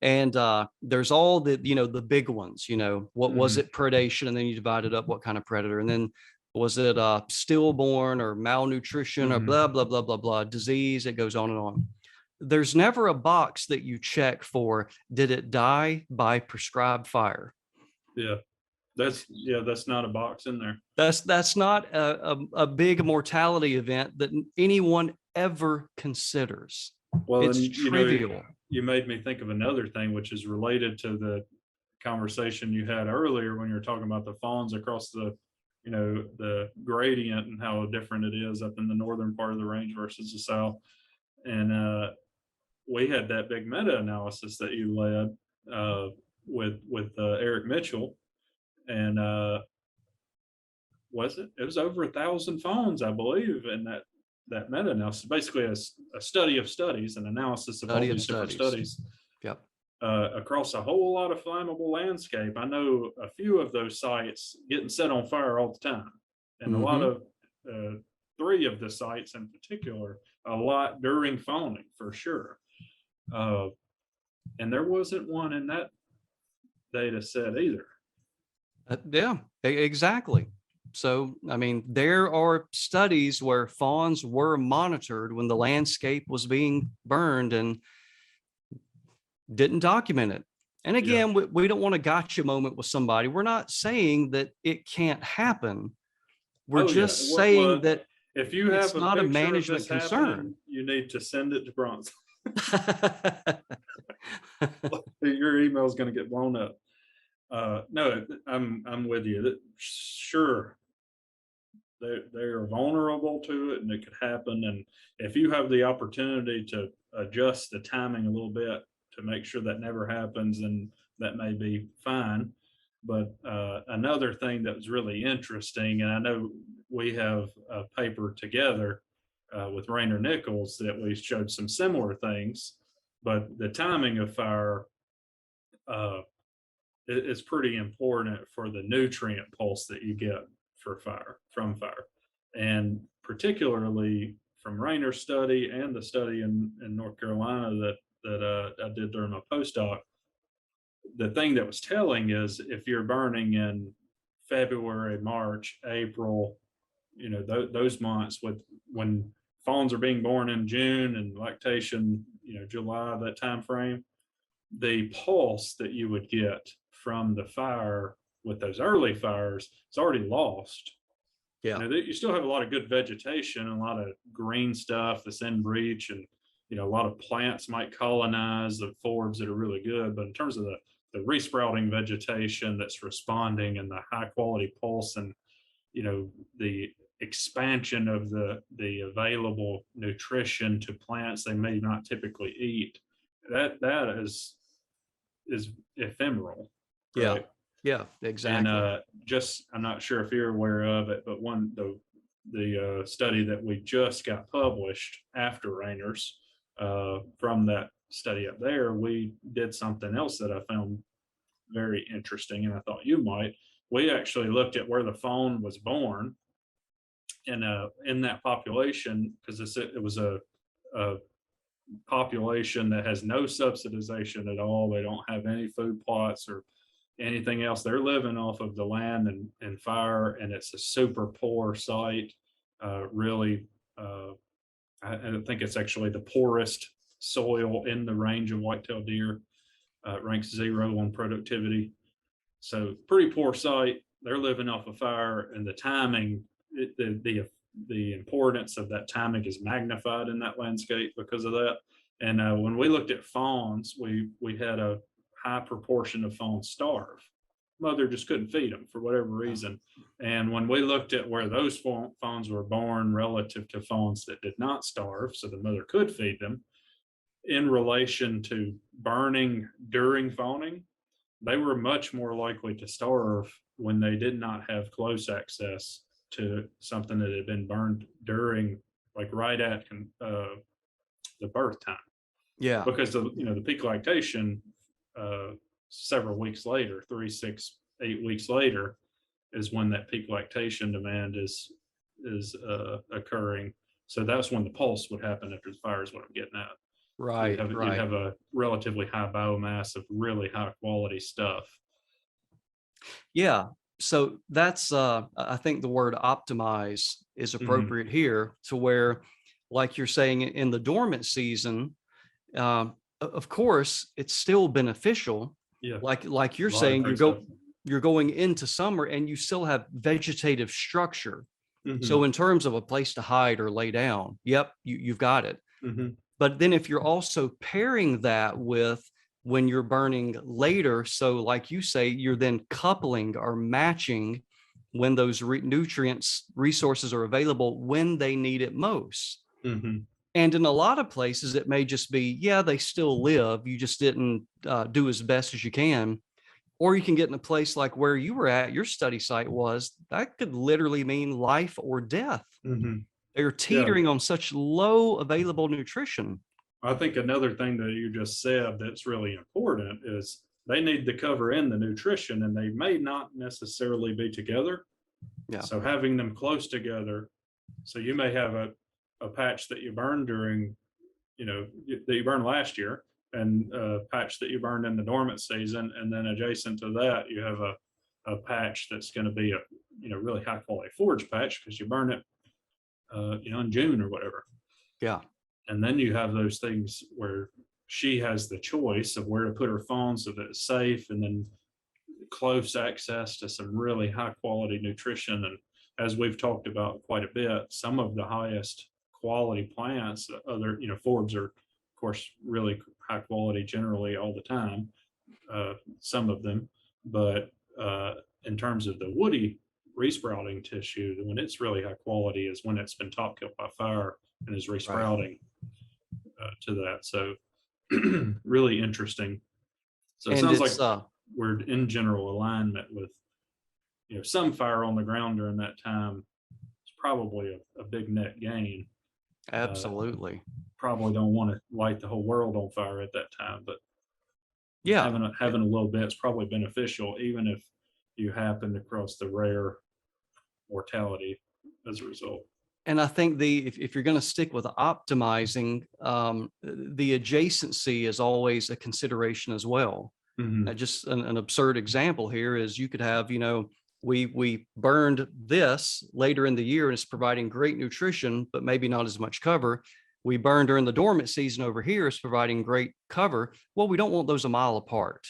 And there's all the big ones. What was it? Predation, and then you divide it up. What kind of predator? And then was it stillborn or malnutrition or blah blah blah blah blah disease? It goes on and on. There's never a box that you check for, did it die by prescribed fire? Yeah, that's not a box in there. That's not a big mortality event that anyone ever considers. Well, it's trivial. You made me think of another thing, which is related to the conversation you had earlier when you were talking about the fawns across the gradient and how different it is up in the northern part of the range versus the south. And we had that big meta-analysis that you led with Eric Mitchell, and it was over 1,000 fawns, I believe, in that meta-analysis. Basically a study of studies, an analysis of all these different studies. Yep. Across a whole lot of flammable landscape. I know a few of those sites getting set on fire all the time, and a lot of 3 of the sites in particular, a lot during fawning for sure. And there wasn't one in that data set either. Yeah, exactly. So, there are studies where fawns were monitored when the landscape was being burned and didn't document it. And again, we don't want a gotcha moment with somebody. We're not saying that it can't happen. We're just saying that if you have it's not a management concern, you need to send it to Bronson. Your email is going to get blown up. No, I'm with you. Sure, they are vulnerable to it, and it could happen. And if you have the opportunity to adjust the timing a little bit to make sure that never happens, then that may be fine. But another thing that was really interesting, and I know we have a paper together with Rainer Nichols that we showed some similar things, but the timing of fire is pretty important for the nutrient pulse that you get from fire. And particularly from Rainer's study and the study in North Carolina that I did during my postdoc, the thing that was telling is if you're burning in February, March, April, those months when fawns are being born in June and lactation, July, that time frame, the pulse that you would get from the fire with those early fires is already lost. Yeah. You still have a lot of good vegetation and a lot of green stuff that's in breach, and a lot of plants might colonize the forbs that are really good. But in terms of the resprouting vegetation that's responding and the high quality pulse and the expansion of the available nutrition to plants they may not typically eat, that is ephemeral. Right? Yeah, exactly. And I'm not sure if you're aware of it, but the study that we just got published after Rainer's, from that study up there, we did something else that I found very interesting, and I thought you might. We actually looked at where the fawn was born in that population, because it was a population that has no subsidization at all. They don't have any food plots or anything else. They're living off of the land and fire, and it's a super poor site. Really, I think it's actually the poorest soil in the range of whitetail deer. It ranks 0 on productivity. So pretty poor site. They're living off of fire, and the timing, the importance of that timing is magnified in that landscape because of that. And when we looked at fawns, we had a high proportion of fawns starve. Mother just couldn't feed them for whatever reason. And when we looked at where those fawns were born relative to fawns that did not starve, so the mother could feed them, in relation to burning during fawning, they were much more likely to starve when they did not have close access to something that had been burned during, like right at the birth time. Yeah. Because the peak lactation several weeks later, 3, 6, 8 weeks later, is when that peak lactation demand is occurring. So that's when the pulse would happen after the fire, is what I'm getting at. Right. You'd have a relatively high biomass of really high quality stuff. Yeah. So that's, I think the word optimize is appropriate here, to where, like you're saying, in the dormant season, of course, it's still beneficial. Yeah. Like you're A lot of saying, great stuff. you're going into summer and you still have vegetative structure. So in terms of a place to hide or lay down, yep, you've got it. But then if you're also pairing that with when you're burning later, so like you say, you're then coupling or matching when those nutrients resources are available when they need it most. And in a lot of places, it may just be, yeah, they still live. You just didn't do as best as you can. Or you can get in a place like where you were at, your study site was, that could literally mean life or death. They're teetering on such low available nutrition. I think another thing that you just said that's really important is they need the cover and the nutrition, and they may not necessarily be together. Yeah. So having them close together, so you may have a patch that you burned during, that you burned last year, and a patch that you burned in the dormant season, and then adjacent to that, you have a patch that's going to be a really high quality forage patch because you burn it, in June or whatever. Yeah. And then you have those things where she has the choice of where to put her phone so that it's safe, and then close access to some really high quality nutrition. And as we've talked about quite a bit, some of the highest quality plants, forbs are, of course, really high quality generally all the time, some of them. But in terms of the woody resprouting tissue, when it's really high quality is when it's been top killed by fire and is resprouting to that. So really interesting. So it sounds like we're in general alignment with, some fire on the ground during that time. It's probably a big net gain. Absolutely. Probably don't want to light the whole world on fire at that time, but yeah, having a little bit is probably beneficial, even if you happen to cross the rare mortality as a result. And I think if you're going to stick with optimizing, the adjacency is always a consideration as well. Just an absurd example here is you could have, we burned this later in the year and it's providing great nutrition, but maybe not as much cover. We burned during the dormant season over here, it's providing great cover. Well, we don't want those a mile apart.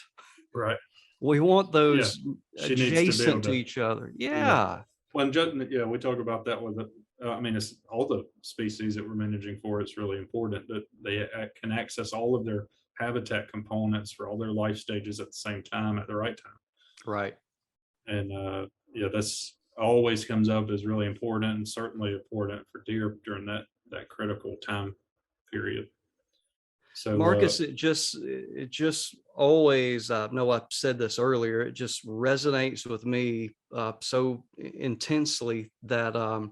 Right. We want those adjacent to each other. Yeah. Well, we talk about that with it's all the species that we're managing for. It's really important that they can access all of their habitat components for all their life stages at the same time at the right time. Right. And this always comes up as really important, and certainly important for deer during that critical time period. So Marcus, it just always, no, I've said this earlier, it just resonates with me so intensely that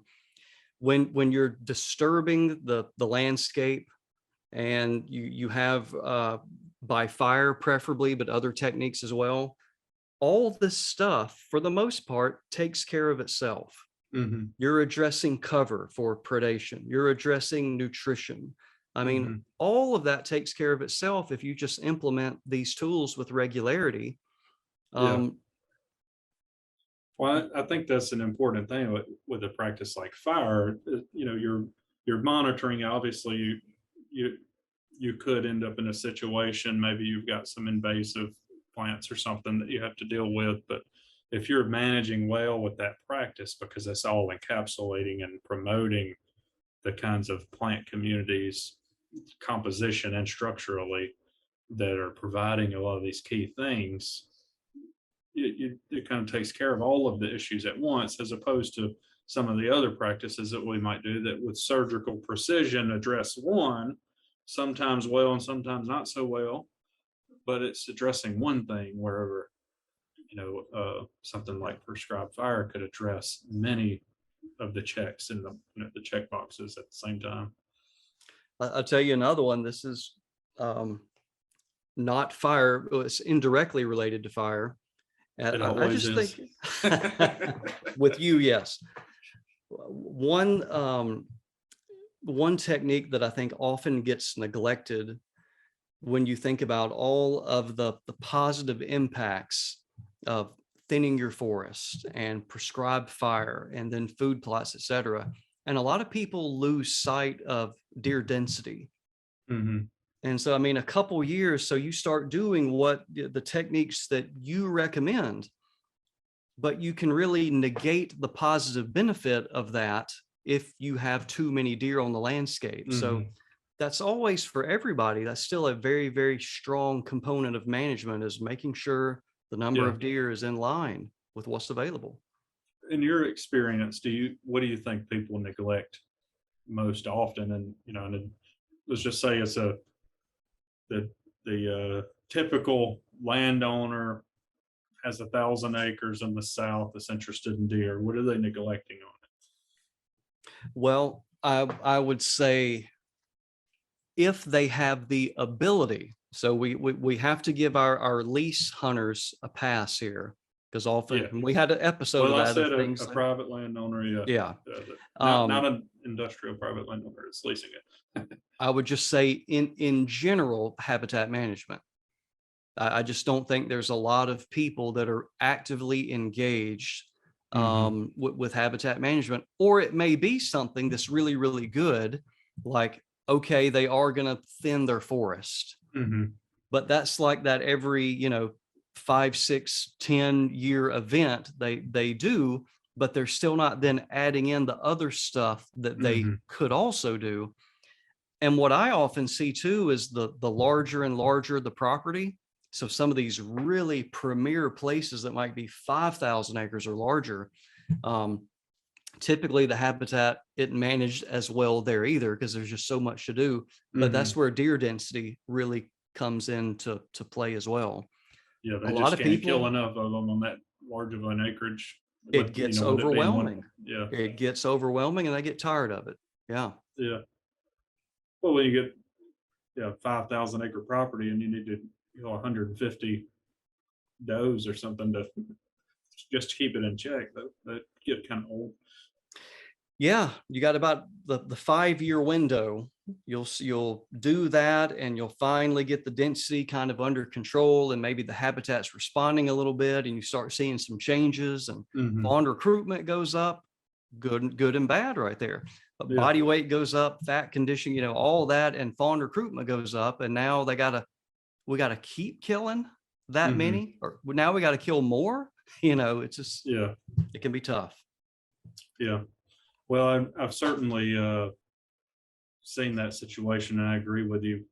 when you're disturbing the landscape, and you have by fire preferably, but other techniques as well, all this stuff for the most part takes care of itself. You're addressing cover for predation, you're addressing nutrition, I mean, all of that takes care of itself if you just implement these tools with regularity. Well, I think that's an important thing with a practice like fire. You're monitoring. Obviously, you could end up in a situation. Maybe you've got some invasive plants or something that you have to deal with. But if you're managing well with that practice, because it's all encapsulating and promoting the kinds of plant communities, composition and structurally, that are providing a lot of these key things, it kind of takes care of all of the issues at once, as opposed to some of the other practices that we might do that with surgical precision address one, sometimes well and sometimes not so well, but it's addressing one thing, wherever something like prescribed fire could address many of the checks in the check boxes at the same time. I'll tell you another one. This is not fire, it's indirectly related to fire. It always is. Think with you, yes. One technique that I think often gets neglected when you think about all of the positive impacts of thinning your forest and prescribed fire and then food plots, et cetera. And a lot of people lose sight of deer density. And so, I mean, a couple years, so you start doing what the techniques that you recommend, but you can really negate the positive benefit of that if you have too many deer on the landscape. So that's always for everybody. That's still a very, very strong component of management, is making sure the number of deer is in line with what's available. In your experience, what do you think people neglect most often? And let's just say it's the typical landowner has 1,000 acres in the South that's interested in deer. What are they neglecting on it? Well, I would say if they have the ability. So we have to give our lease hunters a pass here, because often we had an episode of that. I said a private landowner, not an industrial private landowner that's leasing it. I would just say in general, habitat management. I just don't think there's a lot of people that are actively engaged with habitat management, or it may be something that's really, really good. Like, okay, they are going to thin their forest, but that's like that every, 5, 6, 10-year event they do, but they're still not then adding in the other stuff that they could also do. And what I often see too is the larger and larger the property. So some of these really premier places that might be 5,000 acres or larger, typically the habitat isn't managed as well there either, because there's just so much to do. But that's where deer density really comes into play as well. Yeah, they just can't kill enough of them on that large of an acreage. It gets overwhelming. It gets overwhelming, and they get tired of it. Yeah. Well, when you get 5,000 acre property and you need to 150 does or something to just keep it in check, that get kind of old. Yeah, you got about the 5-year window. You'll do that, and you'll finally get the density kind of under control, and maybe the habitat's responding a little bit, and you start seeing some changes, and fawn recruitment goes up. Good and bad right there. But body weight goes up, fat conditioning, all that, and fawn recruitment goes up, and now we got to keep killing that many, or now we got to kill more. It's just it can be tough. Well, I've certainly seen that situation, and I agree with you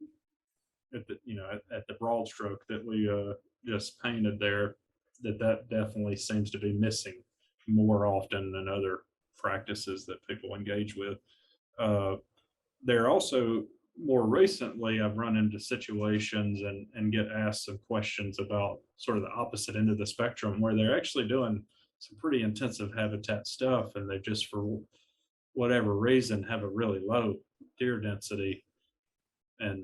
at the broad stroke that we just painted there, that definitely seems to be missing more often than other practices that people engage with. There also, more recently, I've run into situations and get asked some questions about sort of the opposite end of the spectrum, where they're actually doing some pretty intensive habitat stuff, and they just, for whatever reason, have a really low deer density, and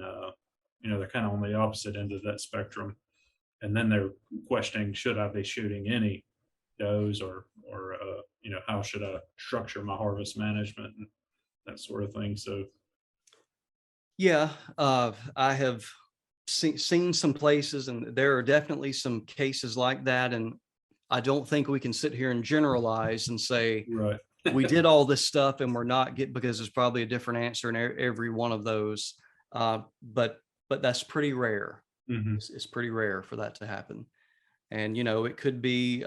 they're kind of on the opposite end of that spectrum. And then they're questioning, should I be shooting any does, or how should I structure my harvest management and that sort of thing. So Yeah, I have seen some places, and there are definitely some cases like that. And I don't think we can sit here and generalize and say Right. we did all this stuff and we're not get, because there's probably a different answer in every one of those. But that's pretty rare. Hmm. It's pretty rare for that to happen. And it could be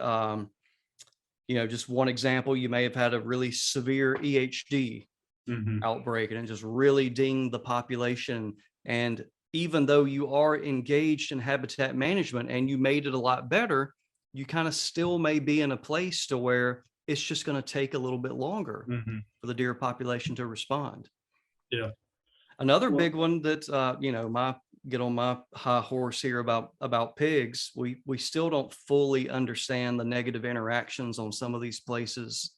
just one example. You may have had a really severe EHD Hmm. outbreak and it just really dinged the population. And even though you are engaged in habitat management and you made it a lot better, you kind of still may be in a place to where it's just going to take a little bit longer Hmm. for the deer population to respond. Yeah. Another Well, big one that my get on my high horse here about pigs. We still don't fully understand the negative interactions on some of these places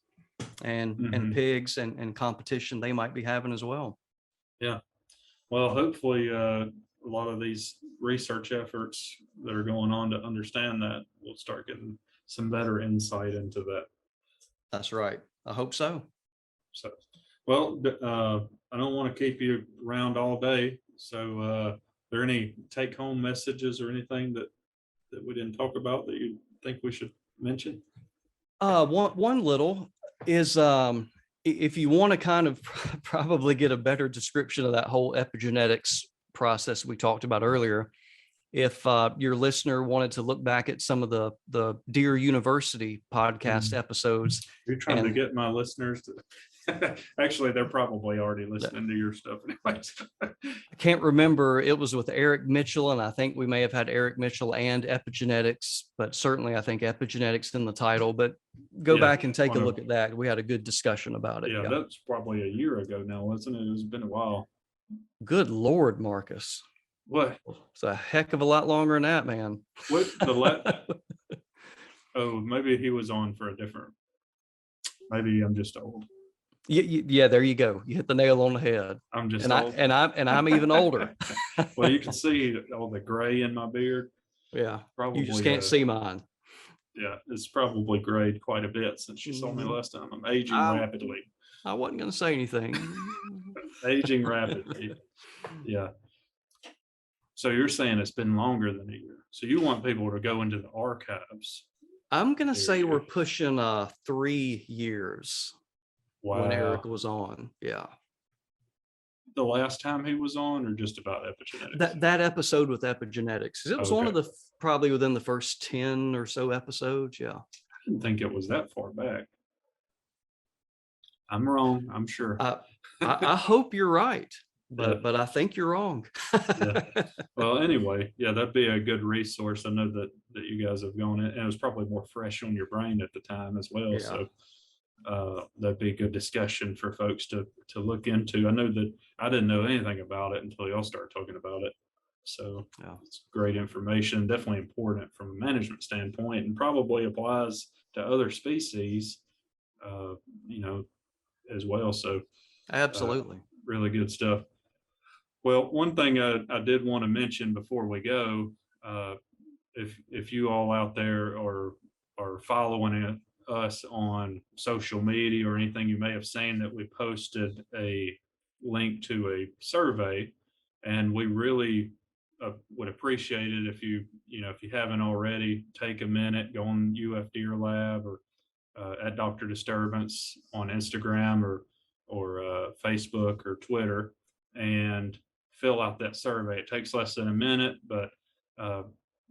and hmm. pigs and competition they might be having as well. Yeah. Well, hopefully, a lot of these research efforts that are going on to understand that we'll start getting some better insight into that. That's right. I hope so. So, well, I don't want to keep you around all day. So, there any take-home messages or anything that we didn't talk about that you think we should mention? One little is if you want to kind of probably get a better description of that whole epigenetics process we talked about earlier. If your listener wanted to look back at some of the Deer University podcast episodes, You're trying to and get my listeners to. Actually, they're probably already listening to your stuff anyways. I can't remember, it was with Eric Mitchell, and I think we may have had Eric Mitchell and epigenetics, but certainly I think epigenetics in the title. But go Yeah, back and take a one of- look at that. We had a good discussion about it. Yeah, Yeah. that's probably a year ago now, wasn't it? It's been a while. Good Lord, Marcus. What? It's a heck of a lot longer than that, man. What Oh, maybe he was on for a different. Maybe I'm just old. Yeah, there you go. You hit the nail on the head. I'm just And old. I'm even older. Well, you can see all the gray in my beard. Yeah. Probably, You just can't see mine. Yeah, it's probably grayed quite a bit since you saw me last time. I'm aging rapidly. I wasn't going to say anything. Aging rapidly. Yeah. So you're saying it's been longer than a year. So you want people to go into the archives. I'm going to say we're pushing 3 years. Wow. When Eric was on. Yeah. The last time he was on, or just about epigenetics? That episode with epigenetics. It was one of the probably within the first 10 or so episodes. Yeah. I didn't think it was that far back. I'm wrong, I'm sure. I hope you're right, but I think you're wrong. Yeah. Well, anyway, yeah, that'd be a good resource. I know that you guys have gone in, and it was probably more fresh on your brain at the time as well. Yeah. So that'd be a good discussion for folks to look into. I know that I didn't know anything about it until y'all started talking about it. So yeah, it's great information, definitely important from a management standpoint, and probably applies to other species, as well. So absolutely, really good stuff. Well, one thing I did want to mention before we go, if you all out there are following us on social media or anything, you may have seen that we posted a link to a survey, and we really would appreciate it if you haven't already, take a minute, go on UF Deer Lab or at Dr. Disturbance on Instagram or Facebook or Twitter, and fill out that survey. It takes less than a minute, but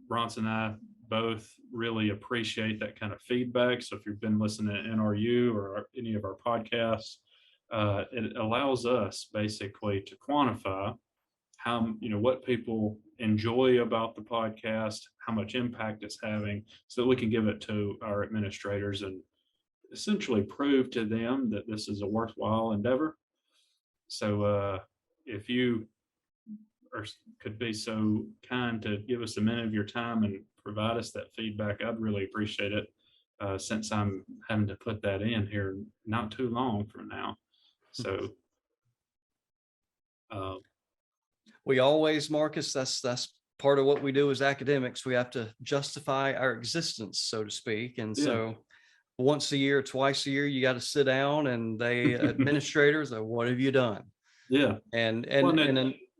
Bronson and I both really appreciate that kind of feedback. So if you've been listening to NRU or any of our podcasts, it allows us basically to quantify how, what people enjoy about the podcast, how much impact it's having, so that we can give it to our administrators and essentially prove to them that this is a worthwhile endeavor. So if you could be so kind to give us a minute of your time and provide us that feedback, I'd really appreciate it, since I'm having to put that in here not too long from now. So we always, Marcus, that's part of what we do as academics. We have to justify our existence, so to speak. And so once a year, twice a year, you got to sit down and they administrators are, what have you done? Yeah. And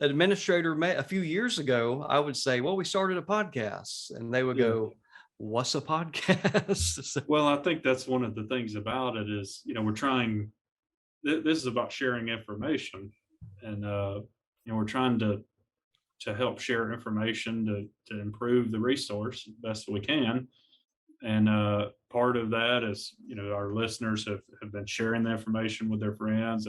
administrator met a few years ago, I would say, well, we started a podcast, and they would go, what's a podcast? Well, I think that's one of the things about it is, we're trying, this is about sharing information, and, we're trying to help share information to improve the resource best we can. And part of that is, our listeners have been sharing the information with their friends.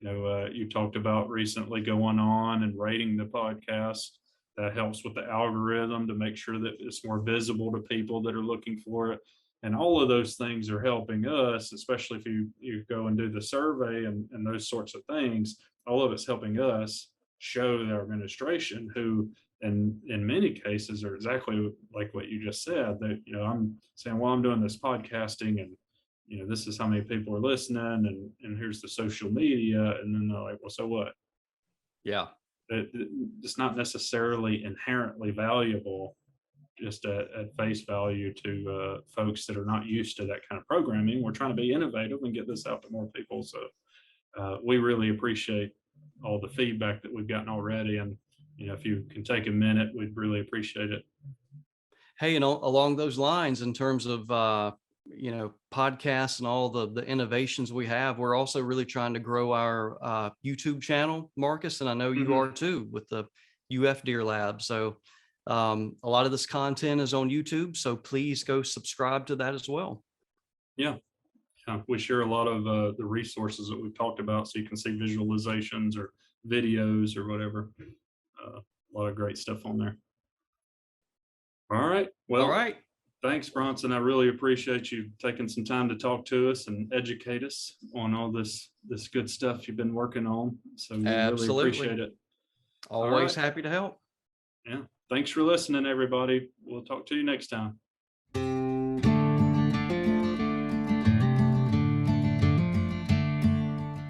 You talked about recently going on and rating the podcast. That helps with the algorithm to make sure that it's more visible to people that are looking for it. And all of those things are helping us, especially if you go and do the survey and those sorts of things. All of it's helping us show the administration, who in many cases are exactly like what you just said, that I'm saying, well, I'm doing this podcasting, and this is how many people are listening, and here's the social media, and then they're like, well, so what? Yeah, it's not necessarily inherently valuable just at face value to folks that are not used to that kind of programming. We're trying to be innovative and get this out to more people, so we really appreciate all the feedback that we've gotten already. And if you can take a minute, we'd really appreciate it. Hey, and along those lines, in terms of podcasts and all the innovations we have, we're also really trying to grow our YouTube channel, Marcus, and I know you are too, with the UF Deer Lab. So a lot of this content is on YouTube, so please go subscribe to that as well. Yeah. We share a lot of the resources that we've talked about, so you can see visualizations or videos or whatever. A lot of great stuff on there. All right. Well, all right. Thanks, Bronson. I really appreciate you taking some time to talk to us and educate us on all this good stuff you've been working on. So we really appreciate it. Always happy to help. Yeah. Thanks for listening, everybody. We'll talk to you next time.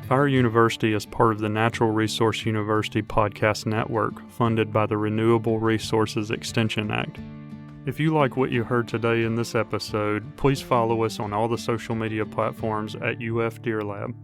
Fire University is part of the Natural Resource University podcast network, funded by the Renewable Resources Extension Act. If you like what you heard today in this episode, please follow us on all the social media platforms at UF Deer Lab.